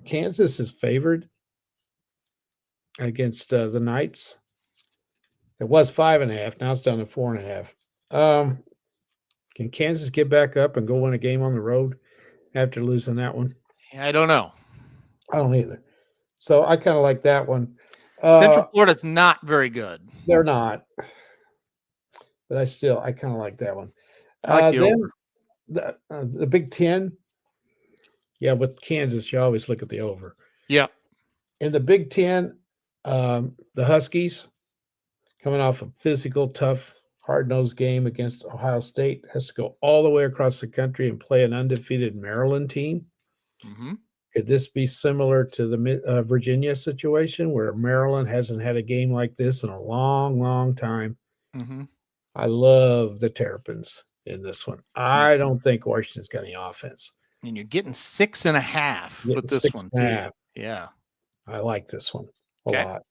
Kansas is favored against the Knights. It was 5.5. Now it's down to 4.5. Can Kansas get back up and go win a game on the road after losing that one? I don't know. I don't either. So I kind of like that one. Central Florida's not very good. They're not. But I kind of like that one. I like the Big Ten. Yeah, with Kansas, you always look at the over. Yep. In the Big Ten, the Huskies, coming off a physical, tough, hard-nosed game against Ohio State, has to go all the way across the country and play an undefeated Maryland team. Mm-hmm. Could this be similar to the Virginia situation where Maryland hasn't had a game like this in a long, long time? Mm-hmm. I love the Terrapins in this one. I don't think Washington's got any offense. And you're getting 6.5 with this one, too. Yeah. I like this one a lot.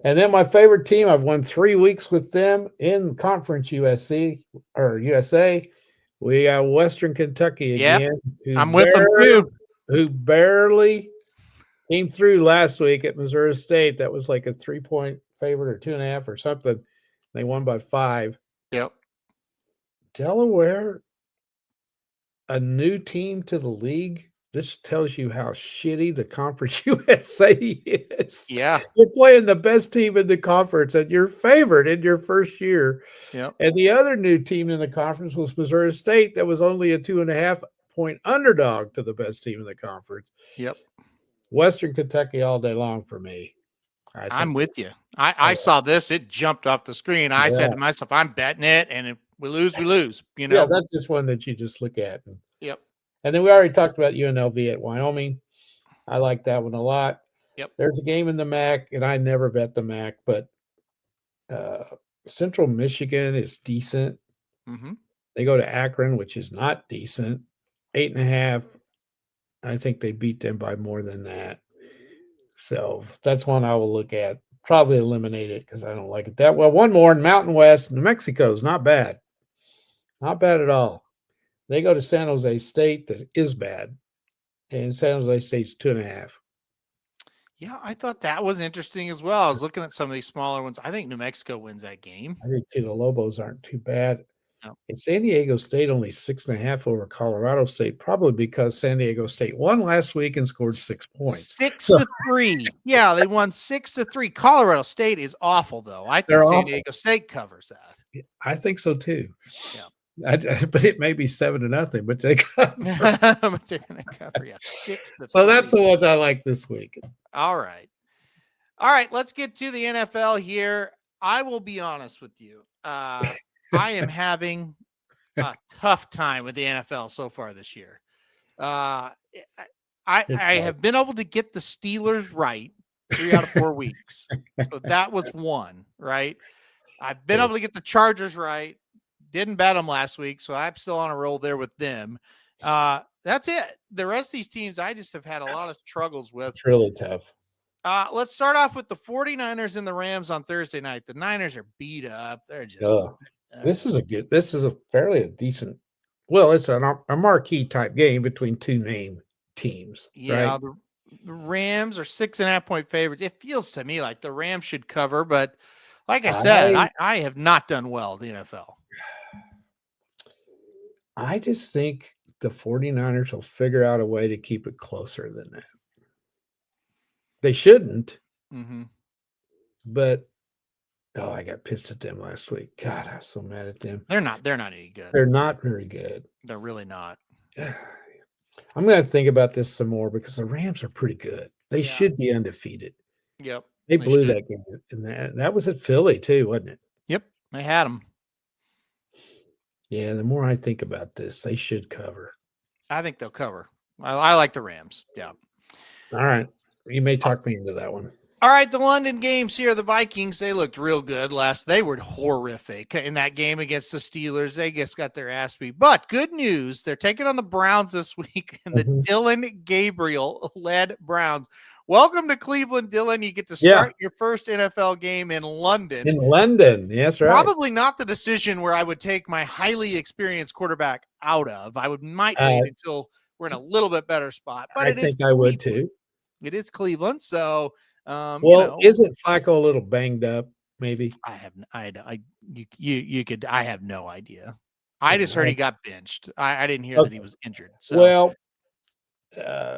And then my favorite team, I've won 3 weeks with them in Conference USA. We got Western Kentucky again. I'm with them, too. Who barely came through last week at Missouri State. That was like a 3-point favorite or 2.5 or something. They won by 5. Yep. Delaware, a new team to the league. This tells you how shitty the Conference USA is. Yeah. You're playing the best team in the conference and you're favored in your first year. Yep. And the other new team in the conference was Missouri State. That was only a 2.5-point underdog to the best team in the conference. Yep. Western Kentucky all day long for me. I'm with you. I saw this. It jumped off the screen. I said to myself, I'm betting it. And if we lose, we lose. You know? Yeah, that's just one that you just look at. Yep. And then we already talked about UNLV at Wyoming. I like that one a lot. Yep. There's a game in the MAC, and I never bet the MAC, but Central Michigan is decent. Mm-hmm. They go to Akron, which is not decent. 8.5. I think they beat them by more than that. So that's one I will look at. Probably eliminate it because I don't like it that well. One more in Mountain West. New Mexico is not bad. Not bad at all. They go to San Jose State. That is bad. And San Jose State's 2.5. Yeah, I thought that was interesting as well. I was looking at some of these smaller ones. I think New Mexico wins that game. I think the Lobos aren't too bad. No. And San Diego State only 6.5 over Colorado State, probably because San Diego State won last week and scored 6 points. 6-3. Yeah, they won 6-3. Colorado State is awful, though. I think San Diego State covers that. I think so too. Yeah. But it may be 7-0, but they cover. But they're going to cover, yeah. 6-3. So that's the ones I like this week. All right. Let's get to the NFL here. I will be honest with you. I am having a tough time with the NFL so far this year. I have been able to get the Steelers right 3 out of 4 weeks. So that was one, right? I've been able to get the Chargers right. Didn't bet them last week, so I'm still on a roll there with them. That's it. The rest of these teams, I just have had a lot of struggles with. It's really tough. Let's start off with the 49ers and the Rams on Thursday night. The Niners are beat up. They're just this is a fairly decent. Well, it's a marquee type game between two name teams. Yeah, right? The Rams are 6.5-point favorites. It feels to me like the Rams should cover, but like I said, I have not done well in the NFL. I just think the 49ers will figure out a way to keep it closer than that. They shouldn't, but I got pissed at them last week. God, I was so mad at them. They're not any good. They're not very good. They're really not. I'm going to think about this some more because the Rams are pretty good. They should be undefeated. Yep. They blew that game. And that was at Philly too, wasn't it? Yep. They had them. Yeah, the more I think about this, they should cover. I think they'll cover. I like the Rams. Yeah. All right. You may talk me into that one. All right, the London games here. The Vikings, they looked real good they were horrific in that game against the Steelers. They just got their ass beat. But good news, they're taking on the Browns this week, and the Dylan Gabriel-led Browns. Welcome to Cleveland, Dylan. You get to start your first NFL game in London. In London, yes, right. Probably not the decision where I would take my highly experienced quarterback out of. I might wait until we're in a little bit better spot. But I think I would too. It is Cleveland, so isn't Flacco a little banged up? Maybe I have no idea. I just heard he got benched. I didn't hear that he was injured. So. Well,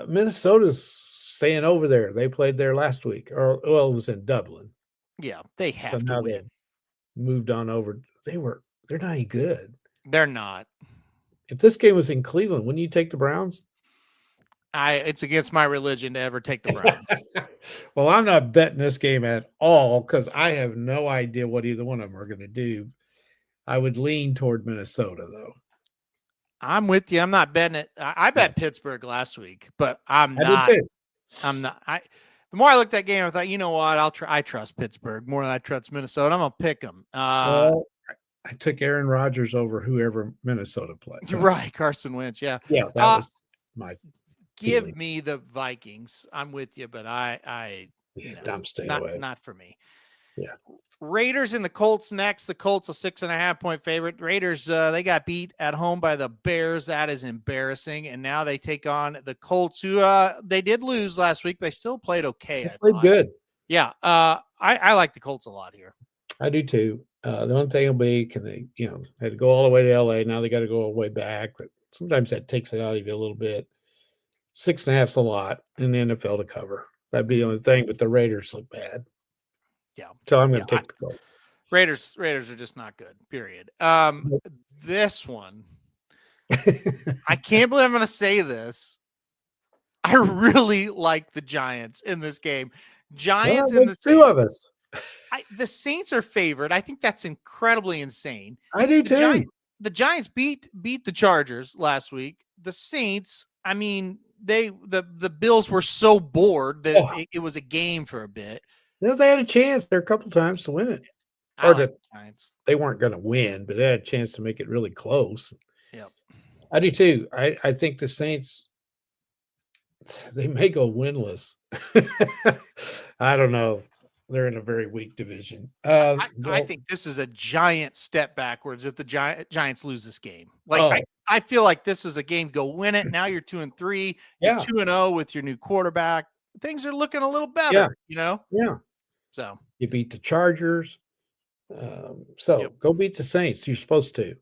Minnesota's staying over there. They played there last week, it was in Dublin. Yeah, they have to win. Moved on over. They're not any good. They're not. If this game was in Cleveland, wouldn't you take the Browns? It's against my religion to ever take the Browns. Well, I'm not betting this game at all because I have no idea what either one of them are going to do. I would lean toward Minnesota, though. I'm with you. I'm not betting it. I bet Pittsburgh last week, but I'm not. I did too. I'm not. The more I looked at that game, I thought, you know what? I trust Pittsburgh more than I trust Minnesota. I'm gonna pick them. Well, I took Aaron Rodgers over whoever Minnesota played. Right, Carson Wentz. Yeah, that was my. Give me the Vikings. I'm with you, but I'm staying away. Not for me. Yeah. Raiders and the Colts next. The Colts a 6.5-point favorite. Raiders, they got beat at home by the Bears. That is embarrassing. And now they take on the Colts, who they did lose last week. They still played okay. They played good. Yeah. I like the Colts a lot here. I do too. The only thing will be, can they, had to go all the way to LA. Now they got to go all the way back. But sometimes that takes it out of you a little bit. 6.5's a lot in the NFL to cover. That'd be the only thing, but the Raiders look bad. Yeah. So I'm going to take the Colts. Raiders are just not good, period. This one, I can't believe I'm going to say this. I really like the Giants in this game. Giants and the two of us. The Saints are favored. I think that's incredibly insane. I do too. The Giants beat the Chargers last week. The Saints, I mean, the Bills were so bored that it was a game for a bit. They had a chance there a couple times to win it. They weren't going to win, but they had a chance to make it really close. Yeah, I do too. I think the Saints, they may go winless. I don't know. They're in a very weak division. I think this is a giant step backwards if the Giants lose this game. I feel like this is a game. Go win it. Now you're 2-3. You're 2-0 with your new quarterback. Things are looking a little better. Yeah. So you beat the Chargers. Go beat the Saints. You're supposed to.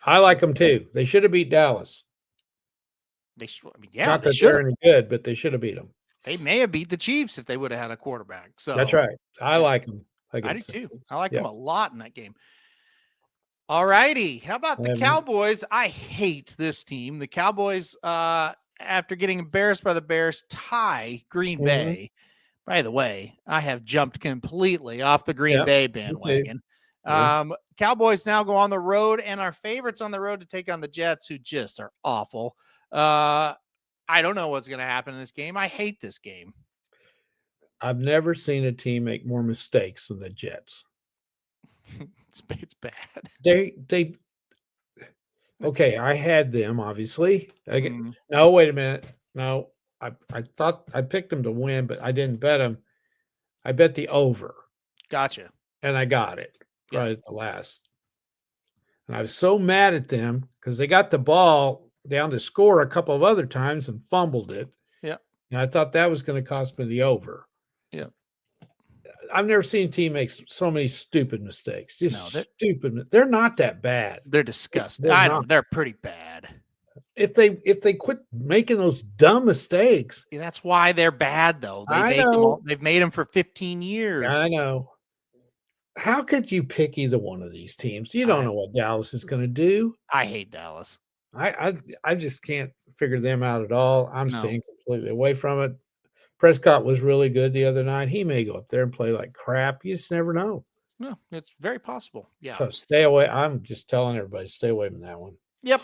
I like them too. They should have beat Dallas. Not that they're any good, but they should have beat them. They may have beat the Chiefs if they would have had a quarterback. So that's right. I like them. I do too. I like them a lot in that game. All righty. How about the Cowboys? I hate this team. The Cowboys, after getting embarrassed by the Bears, tie Green Bay. By the way, I have jumped completely off the Green Bay bandwagon. Cowboys now go on the road, and our favorites on the road to take on the Jets, who just are awful. I don't know what's going to happen in this game. I hate this game. I've never seen a team make more mistakes than the Jets. It's bad. They okay, I had them, obviously. No, wait a minute. No, I thought I picked them to win, but I didn't bet them. I bet the over. Gotcha. And I got it right at the last. And I was so mad at them because they got the ball down to score a couple of other times and fumbled it. Yeah. And I thought that was going to cost me the over. Yeah. I've never seen a team make so many stupid mistakes. Stupid. They're not that bad. They're disgusting. They're pretty bad. If they quit making those dumb mistakes. Yeah, that's why they're bad, though. They've made them for 15 years. I know. How could you pick either one of these teams? You don't know what Dallas is going to do. I hate Dallas. I just can't figure them out at all. I'm staying completely away from it. Prescott was really good the other night. He may go up there and play like crap. You just never know. No, it's very possible. Yeah. So stay away. I'm just telling everybody, stay away from that one. Yep.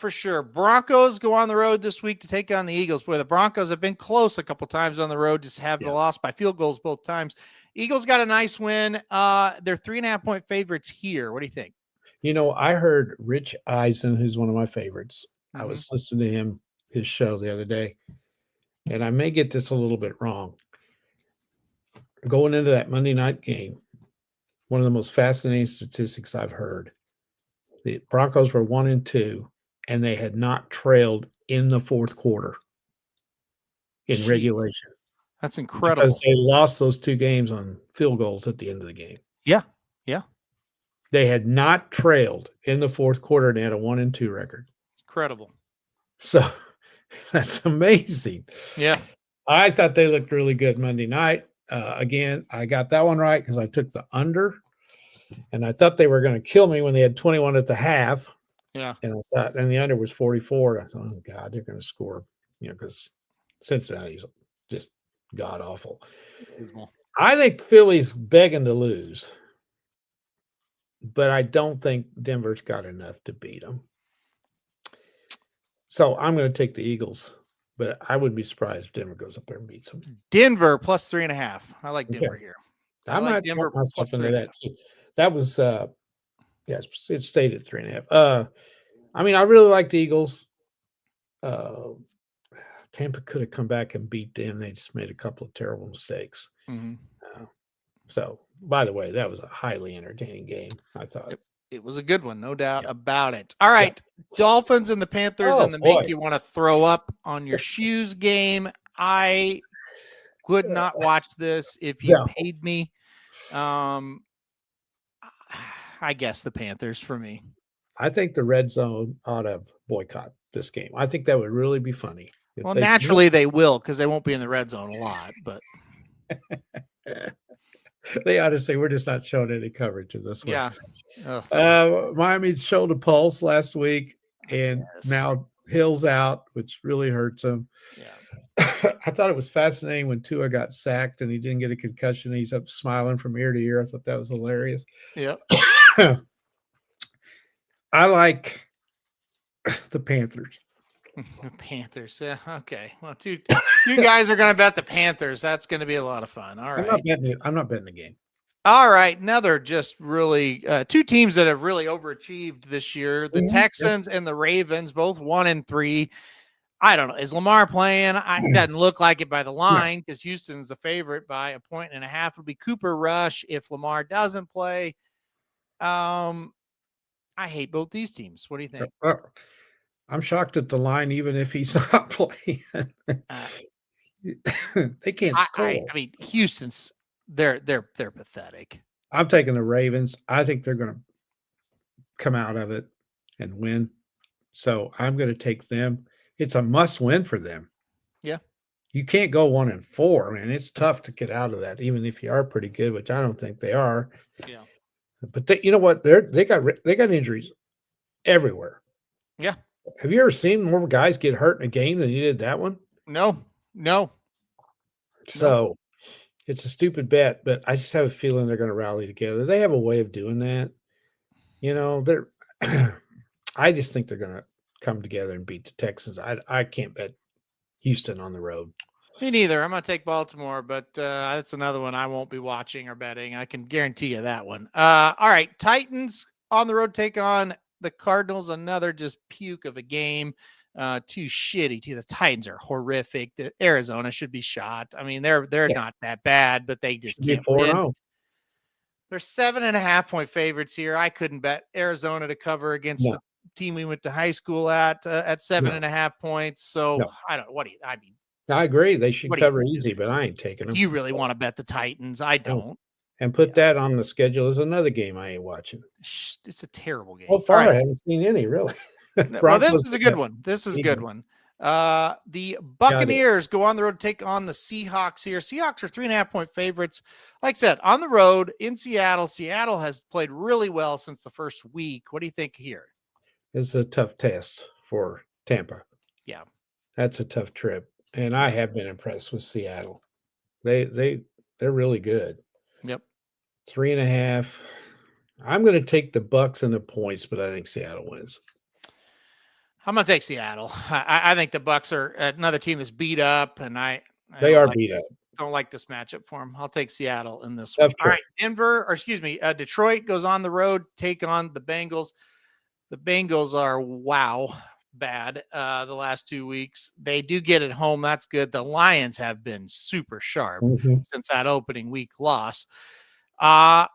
For sure. Broncos go on the road this week to take on the Eagles. Boy, the Broncos have been close a couple times on the road, just have the loss by field goals both times. Eagles got a nice win. They're 3.5-point favorites here. What do you think? You know, I heard Rich Eisen, who's one of my favorites. I was listening to his show the other day, and I may get this a little bit wrong. Going into that Monday night game, one of the most fascinating statistics I've heard. The Broncos were 1-2, and they had not trailed in the fourth quarter in regulation. That's incredible. Because they lost those two games on field goals at the end of the game. Yeah, yeah. They had not trailed in the fourth quarter, and they had a 1-2 record. Incredible. So that's amazing. Yeah. I thought they looked really good Monday night. Again, I got that one right because I took the under, and I thought they were going to kill me when they had 21 at the half. Yeah. And I thought, and the under was 44. I thought, oh God, they're going to score, because Cincinnati's just god awful. I think Philly's begging to lose, but I don't think Denver's got enough to beat them. So I'm going to take the Eagles, but I wouldn't be surprised if Denver goes up there and beats them. Denver plus 3.5. I like Denver here. I might Denver plus into that too. That was yes, it stayed at 3.5. I mean, I really like the Eagles. Tampa could have come back and beat them. They just made a couple of terrible mistakes. So, by the way, that was a highly entertaining game, I thought. It was a good one, no doubt about it. All right, Dolphins and the Panthers and the make you want to throw up on your shoes game. I would not watch this if you paid me. I guess the Panthers for me. I think the Red Zone ought to boycott this game. I think that would really be funny. Well, naturally they will, because they won't be in the red zone a lot, but they ought to say we're just not showing any coverage of this one. Yeah. Miami showed a pulse last week, and now Hill's out, which really hurts him. Yeah. I thought it was fascinating when Tua got sacked and he didn't get a concussion. He's up smiling from ear to ear. I thought that was hilarious. Yeah. I like the Panthers. The Panthers. Yeah. Okay. Well, you guys are going to bet the Panthers. That's going to be a lot of fun. All right. I'm not betting the game. All right. Another just really two teams that have really overachieved this year. The Texans and the Ravens, both 1-3. I don't know. Is Lamar playing? It doesn't look like it by the line because Houston's the favorite by 1.5. It'll be Cooper Rush if Lamar doesn't play. I hate both these teams. What do you think? I'm shocked at the line, even if he's not playing. They can't score. I mean, Houston's they're pathetic. I'm taking the Ravens. I think they're going to come out of it and win. So I'm going to take them. It's a must win for them. Yeah. You can't go 1-4, man. It's tough to get out of that, even if you are pretty good, which I don't think they are. Yeah. But you know what? They got injuries everywhere. Yeah. Have you ever seen more guys get hurt in a game than you did that one? No. So It's a stupid bet, but I just have a feeling they're going to rally together. They have a way of doing that. They're I just think they're going to come together and beat the Texans. I can't bet Houston on the road. Me neither. I'm going to take Baltimore, but that's another one I won't be watching or betting. I can guarantee you that one. All right. Titans on the road take on the Cardinals. Another just puke of a game. Too shitty. The Titans are horrific. The Arizona should be shot. I mean, they're not that bad, but they just can't win. They're 7.5-point favorites here. I couldn't bet Arizona to cover against the team we went to high school at 7.5 points. So I don't. I agree. They should cover easy, but I ain't taking them. Do you really want to bet the Titans? I don't. And put that on the schedule as another game I ain't watching. It's a terrible game. So far, I haven't seen any, really. Well, this is a good one. This is a good one. The Buccaneers go on the road to take on the Seahawks here. Seahawks are 3.5-point favorites. Like I said, on the road in Seattle. Seattle has played really well since the first week. What do you think here? It's a tough test for Tampa. Yeah. That's a tough trip. And I have been impressed with Seattle. They're really good. Yep. 3.5. I'm going to take the Bucs and the points, but I think Seattle wins. I'm going to take Seattle. I think the Bucs are another team that's beat up, and they are beat up. Don't like this matchup for them. I'll take Seattle in this one. All right, Detroit goes on the road, take on the Bengals. The Bengals are bad the last 2 weeks. They do get it home. That's good. The Lions have been super sharp since that opening week loss. I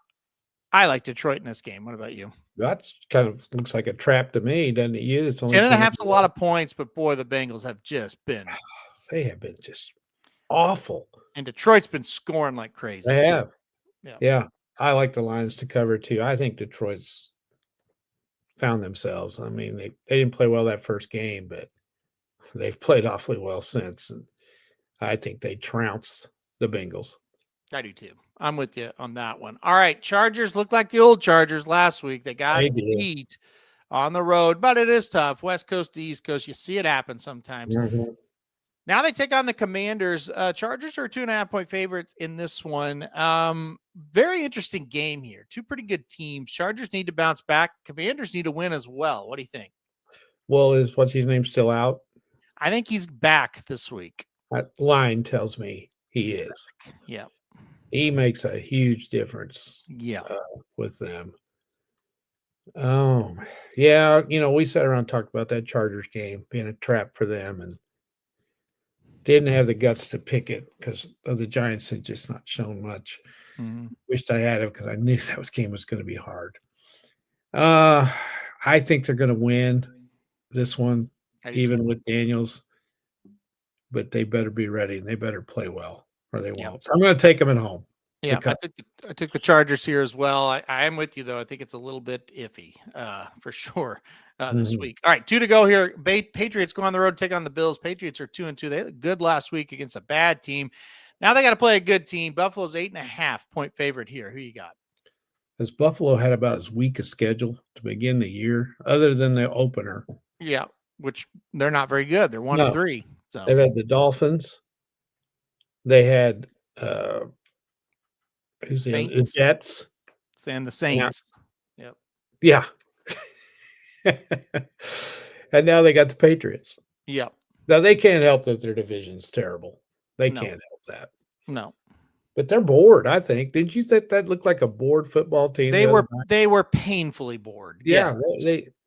like Detroit in this game. What about you? That's kind of looks like a trap to me, doesn't it? It's only 10.5 is a lot of points, but boy, the Bengals have just been. They have been just awful. And Detroit's been scoring like crazy. They have. Yeah. I like the Lions to cover too. I think Detroit's found themselves. I mean, they didn't play well that first game, but they've played awfully well since. And I think they trounce the Bengals. I do too. I'm with you on that one. All right. Chargers look like the old Chargers last week. They got beat on the road, but it is tough. West Coast to East Coast. You see it happen sometimes. Now they take on the Commanders. Chargers are 2.5-point favorites in this one. Very interesting game here. Two pretty good teams. Chargers need to bounce back. Commanders need to win as well. What do you think? Well, is what's his name still out? I think he's back this week. That line tells me he is. Yeah. He makes a huge difference. Yeah. With them. Oh, yeah. We sat around and talked about that Chargers game being a trap for them and didn't have the guts to pick it because the Giants had just not shown much. Wished I had it because I knew that game was going to be hard. I think they're going to win this one, even with Daniels, but they better be ready and they better play well or they won't. So I'm going to take them at home. Yeah, I took the Chargers here as well. I am with you, though. I think it's a little bit iffy for sure this week. All right, 2 to go here. Patriots go on the road, take on the Bills. Patriots are 2-2. They had good last week against a bad team. Now they got to play a good team. Buffalo's 8.5-point favorite here. Who you got? As Buffalo had about as weak a schedule to begin the year, other than the opener. Yeah, which they're not very good. They're 1-3. So they've had the Dolphins. They had who's the Jets and the Saints. Yeah. And now they got the Patriots. Yeah. Now they can't help that their division's terrible. They can't help that. No. But they're bored, I think. Didn't you think that looked like a bored football team? They were painfully bored. Yeah.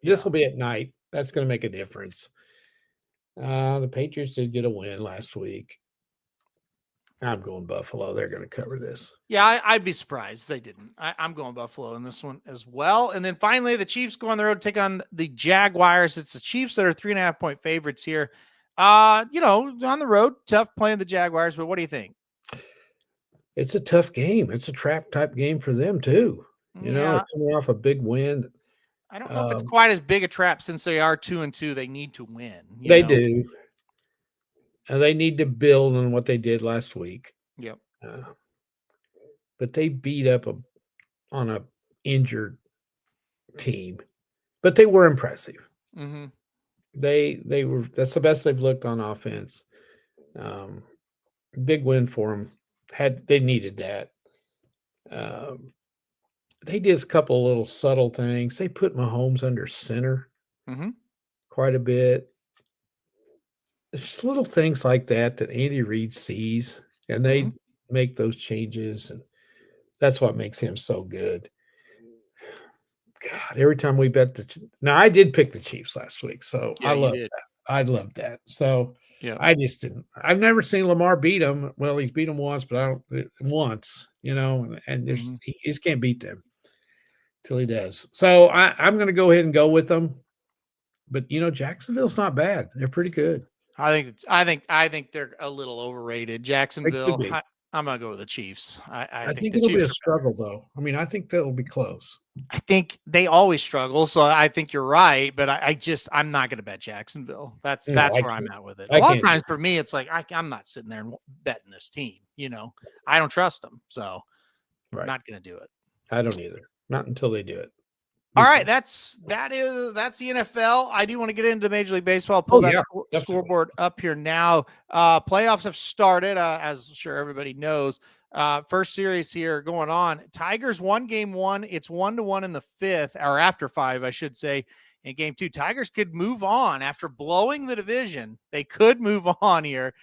This will be at night. That's going to make a difference. The Patriots did get a win last week. I'm going Buffalo. They're going to cover this. Yeah, I'd be surprised if they didn't. I'm going Buffalo in this one as well. And then finally, the Chiefs go on the road to take on the Jaguars. It's the Chiefs that are 3.5-point favorites here. On the road, tough playing the Jaguars, but what do you think? It's a tough game. It's a trap type game for them too. Coming off a big win. I don't know if it's quite as big a trap since they are 2-2. They need to win. They do. And they need to build on what they did last week. Yep. But they beat up on a injured team. But they were impressive. Mm-hmm. They were. That's the best they've looked on offense. Big win for them. they needed that. They did a couple of little subtle things. They put Mahomes under center quite a bit. It's just little things like that Andy Reid sees, and they make those changes, and that's what makes him so good. God, every time we bet now I did pick the Chiefs last week, so I love that. I love that. So I just didn't. I've never seen Lamar beat him. Well, he's beat him once, but I don't once, and there's he just can't beat them till he does. So I'm going to go ahead and go with them. But Jacksonville's not bad. They're pretty good. I think they're a little overrated. Jacksonville. I'm gonna go with the Chiefs. I think it'll be a struggle, though. I mean, I think that'll be close. I think they always struggle, so I think you're right. But I'm not going to bet Jacksonville. That's where I'm at with it. A lot of times for me, it's like I'm not sitting there and betting this team. I don't trust them, so I'm not going to do it. I don't either. Not until they do it. All right, that's the NFL. I do want to get into Major League Baseball. Pull that scoreboard up here now. Playoffs have started, as sure everybody knows. First series here going on. Tigers won game 1. It's 1-1 in the 5th, or after 5, I should say. In game 2, Tigers could move on after blowing the division. They could move on here.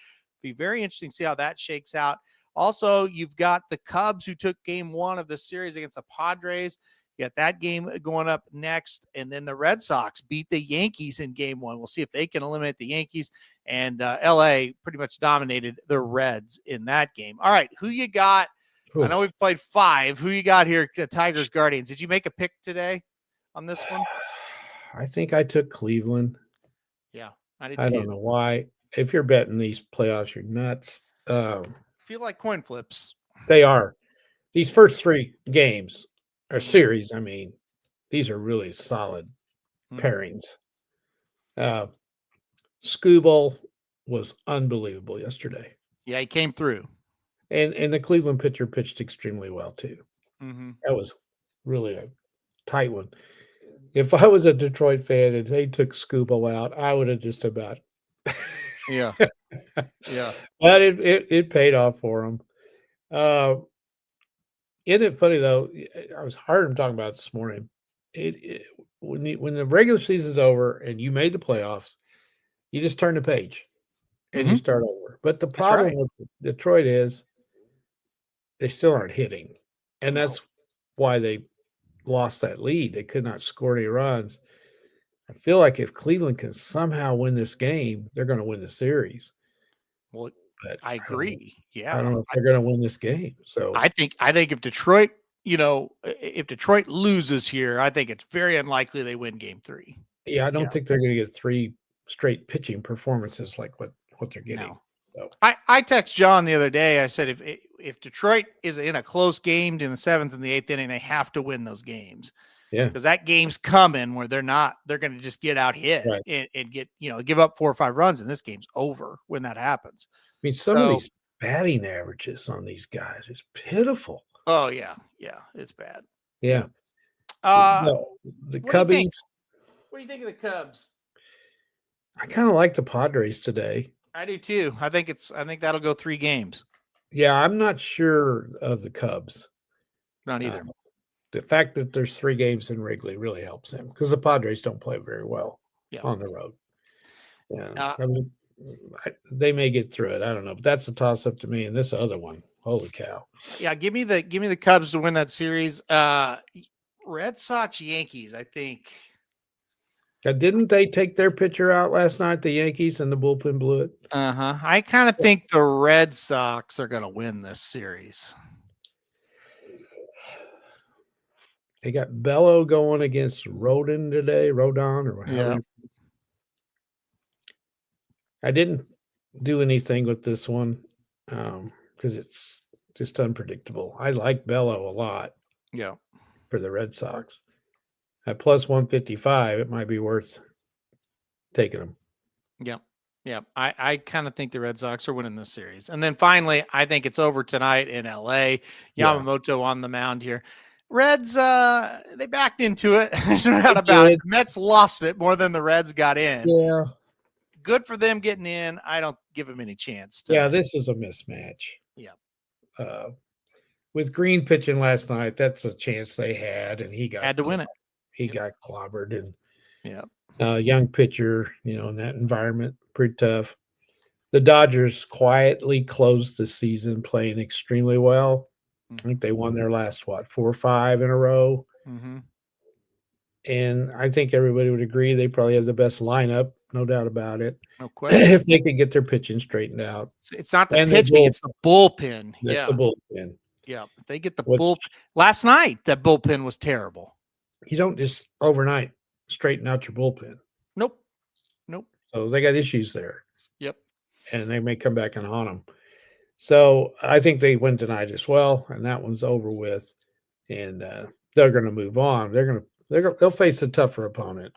Be very interesting to see how that shakes out. Also, you've got the Cubs who took game 1 of the series against the Padres. You got that game going up next, and then the Red Sox beat the Yankees in game 1. We'll see if they can eliminate the Yankees, and LA pretty much dominated the Reds in that game. All right, who you got? I know we've played 5. Who you got here? Tigers, Guardians. Did you make a pick today on this one? I think I took Cleveland. Yeah, I did. I don't know why. If you're betting these playoffs, you're nuts. Feel like coin flips. They are. These first 3 games. Or series, I mean, these are really solid pairings. Skubal was unbelievable yesterday. Yeah, he came through. And the Cleveland pitcher pitched extremely well, too. That was really a tight one. If I was a Detroit fan and they took Skubal out, I would have just about. Yeah. But it paid off for them. Isn't it funny, though? I was hard on talking about it this morning. When the regular season's over and you made the playoffs, you just turn the page and you start over. But the problem with Detroit is they still aren't hitting. And that's why they lost that lead. They could not score any runs. I feel like if Cleveland can somehow win this game, they're going to win the series. Well, but I agree. I don't know if they're going to win this game. So I think if Detroit, if Detroit loses here, I think it's very unlikely they win game 3. Yeah, I don't think they're going to get 3 straight pitching performances like what they're getting. No. So I texted John the other day. I said if Detroit is in a close game in the 7th and the 8th inning, they have to win those games. Yeah, because that game's coming where they're going to just get out hit and get give up 4 or 5 runs, and this game's over when that happens. I mean, some of these batting averages on these guys is pitiful. Oh yeah, it's bad. Yeah. The Cubbies. What do you think of the Cubs? I kind of like the Padres today. I do too. I think that'll go 3 games. Yeah, I'm not sure of the Cubs. Not either. The fact that there's 3 games in Wrigley really helps them because the Padres don't play very well on the road. Yeah, they may get through it. I don't know, but that's a toss up to me. And this other one, holy cow! Yeah, give me the Cubs to win that series. Red Sox, Yankees. I think. Didn't they take their pitcher out last night? The Yankees and the bullpen blew it. I kind of think the Red Sox are going to win this series. They got Bello going against Rodon today. Rodon or however. I didn't do anything with this one because it's just unpredictable. I like Bello a lot. Yeah. For the Red Sox. At plus 155, it might be worth taking them. Yeah. I kind of think the Red Sox are winning this series. And then finally, I think it's over tonight in LA. Yamamoto on the mound here. Reds, they backed into it. There's no doubt about it. Mets lost it more than the Reds got in. Yeah. Good for them getting in. I don't give them any chance. Yeah, this is a mismatch. Yeah. with Green pitching last night, that's a chance they had, and he had to win it. He got clobbered, and young pitcher, in that environment, pretty tough. The Dodgers quietly closed the season playing extremely well. I think they won their last 4 or 5 in a row. Mm-hmm. And I think everybody would agree they probably have the best lineup, no doubt about it. No question. If they could get their pitching straightened out. It's not the pitching, it's the bullpen. That's the bullpen. Yeah. If they get the bullpen. Last night, that bullpen was terrible. You don't just overnight straighten out your bullpen. Nope. So they got issues there. Yep. And they may come back and haunt them. So I think they win tonight as well, and that one's over with. And they're going to move on. They'll face a tougher opponent.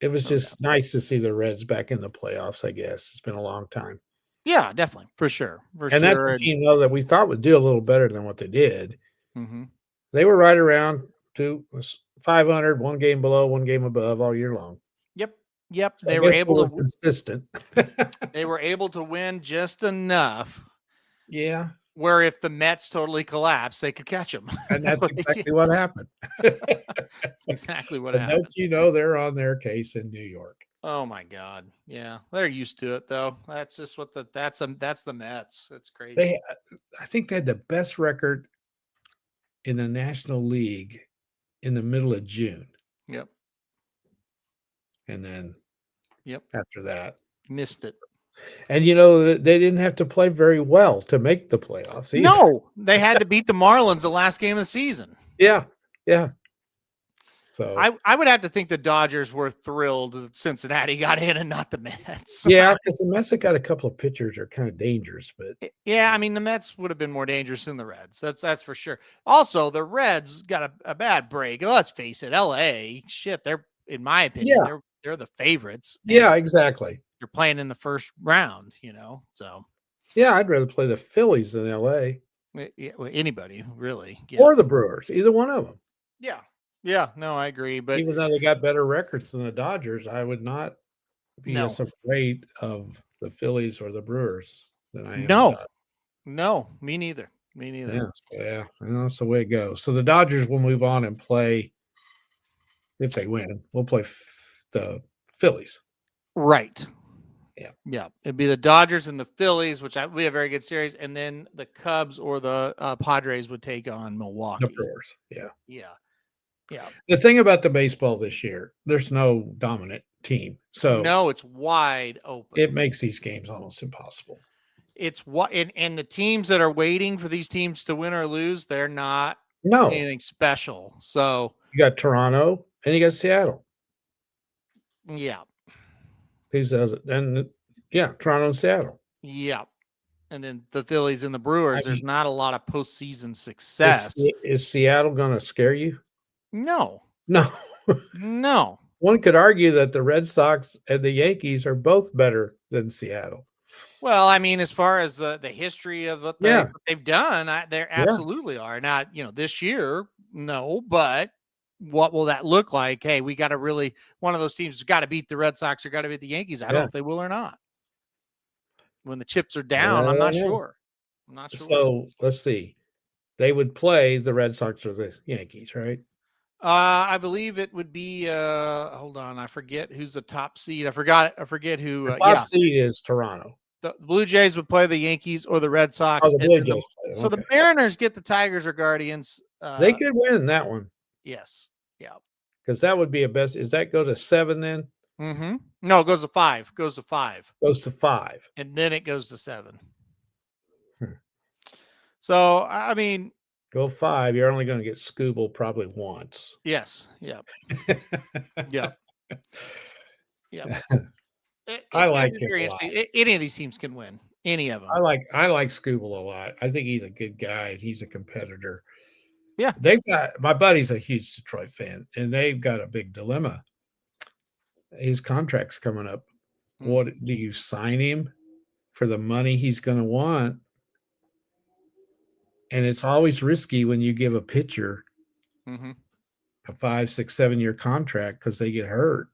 It was just nice to see the Reds back in the playoffs, I guess. It's been a long time. Yeah, definitely. For sure. That's a team, though, that we thought would do a little better than what they did. Mm-hmm. They were right around 500, one game below, one game above all year long. Yep. They were able to consistent. They were able to win just enough. Yeah. Where if the Mets totally collapse, they could catch them. And that's exactly what happened. That's exactly what happened. Don't you know they're on their case in New York? Oh my God. Yeah. They're used to it though. That's just what that's the Mets. That's crazy. I think they had the best record in the National League in the middle of June. Yep. And then after that, missed it. And they didn't have to play very well to make the playoffs either. No, they had to beat the Marlins the last game of the season. Yeah. So I would have to think the Dodgers were thrilled that Cincinnati got in and not the Mets. Yeah, because the Mets have got a couple of pitchers that are kind of dangerous, but yeah, I mean the Mets would have been more dangerous than the Reds. That's for sure. Also, the Reds got a bad break. Let's face it, LA, shit, they're in my opinion, they're the favorites. Yeah, exactly. They're playing in the first round, so. Yeah, I'd rather play the Phillies than LA. Yeah, well, anybody, really. Yeah. Or the Brewers, either one of them. Yeah, no, I agree. But even though they got better records than the Dodgers, I would not be as afraid of the Phillies or the Brewers than I am. No, me neither. Yeah, that's the way it goes. So the Dodgers will move on and play, if they win, we'll play the Phillies. Right. Yeah. It'd be the Dodgers and the Phillies, which we have a very good series, and then the Cubs or the Padres would take on Milwaukee. The Brewers. Yeah. The thing about the baseball this year, there's no dominant team, so no, it's wide open. It makes these games almost impossible. It's what and the teams that are waiting for these teams to win or lose, they're not anything special. So you got Toronto and you got Seattle. Yeah. Who's the other? And Toronto and Seattle. Yeah. And then the Phillies and the Brewers, there's not a lot of postseason success. Is Seattle going to scare you? No. One could argue that the Red Sox and the Yankees are both better than Seattle. Well, I mean, as far as the history of what they've done, they absolutely are. Not, this year, no, but what will that look like? Hey, we got to one of those teams has got to beat the Red Sox or got to beat the Yankees. I don't know if they will or not. When the chips are down, I'm not sure. So let's see. They would play the Red Sox or the Yankees, right? I believe it would be hold on, I forget who's the top seed. I forget who the top seed is Toronto. The Blue Jays would play the Yankees or the Red Sox. Oh, the Blue Jays play. So the Mariners get the Tigers or Guardians. They could win that one. Yes. Yeah. Because that would be a best. Does that go to 7 then? Mm-hmm. No, it goes to 5. Goes to 5. And then it goes to 7. So, I mean, go 5. You're only going to get Scooble probably once. Yes. Yeah. Yeah. Yeah. I like it. Any of these teams can win. Any of them. I like Scooble a lot. I think he's a good guy. He's a competitor. Yeah. My buddy's a huge Detroit fan, and they've got a big dilemma. His contract's coming up. What do you sign him for the money he's going to want? And it's always risky when you give a pitcher a 5, 6, 7 year contract because they get hurt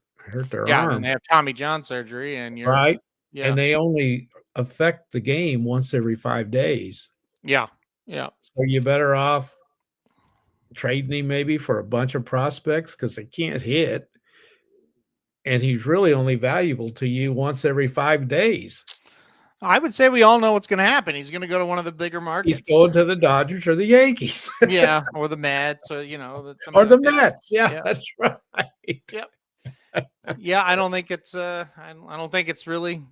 their arm. And they have Tommy John surgery, and you're right. Yeah. And they only affect the game once every 5 days. Yeah. Yeah. So you better off trading him maybe for a bunch of prospects because they can't hit. And he's really only valuable to you once every 5 days. I would say we all know what's going to happen. He's going to go to one of the bigger markets. He's going to the Dodgers or the Yankees. Yeah, or the Mets, or or the Mets. Yeah, that's right. Yep. Yeah, I don't think it's I don't think it's really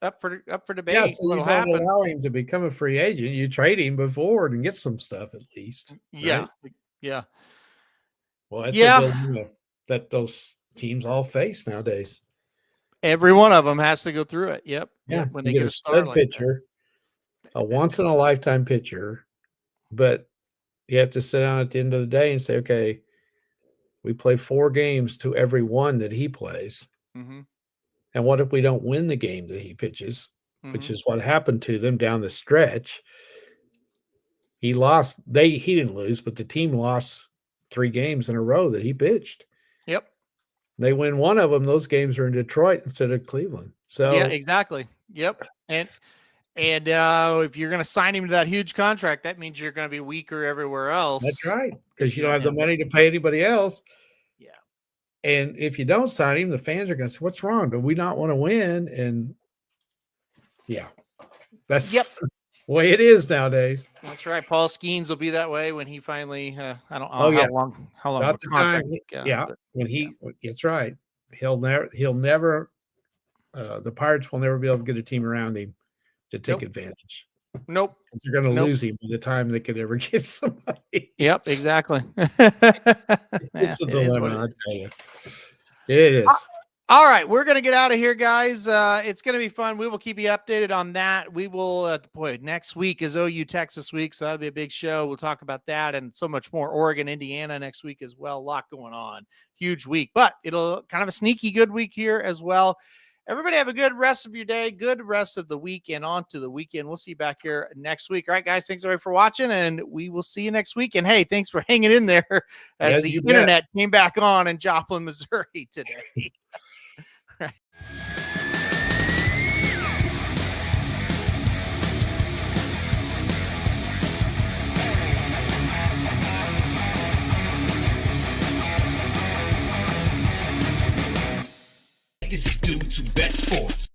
up for debate. Yeah, so you don't allow him to become a free agent. You trade him before and get some stuff at least. Yeah, right? Yeah. Well, that's a dilemma that those teams all face nowadays. Every one of them has to go through it. Yep. Yeah. When they get a star like pitcher, a once in a lifetime pitcher, but you have to sit down at the end of the day and say, okay, we play 4 games to every one that he plays. Mm-hmm. And what if we don't win the game that he pitches, which is what happened to them down the stretch? He lost. He didn't lose, but the team lost 3 games in a row that he pitched. Yep. They win one of them. Those games are in Detroit instead of Cleveland. So yeah, exactly. Yep. And if you're going to sign him to that huge contract, that means you're going to be weaker everywhere else. That's right, because you don't have the money to pay anybody else. Yeah. And if you don't sign him, the fans are going to say, "What's wrong? Do we not want to win?" And yeah, that's the way it is nowadays. That's right. Paul Skeens will be that way when he finally. I don't know how long. About the time. When he. That's right. He'll never. The Pirates will never be able to get a team around him to take advantage. Nope. Because they're going to lose him by the time they could ever get somebody. Yep, exactly. It's a dilemma, I tell you. It is. All right, we're going to get out of here, guys. It's going to be fun. We will keep you updated on that. We will, next week is OU Texas week, so that'll be a big show. We'll talk about that and so much more. Oregon, Indiana next week as well. A lot going on. Huge week, but it'll kind of a sneaky good week here as well. Everybody have a good rest of your day, good rest of the week, and on to the weekend. We'll see you back here next week. All right, guys, thanks everybody for watching, and we will see you next week. And, hey, thanks for hanging in there as the internet came back on in Joplin, Missouri today. This is due to Bet Sports.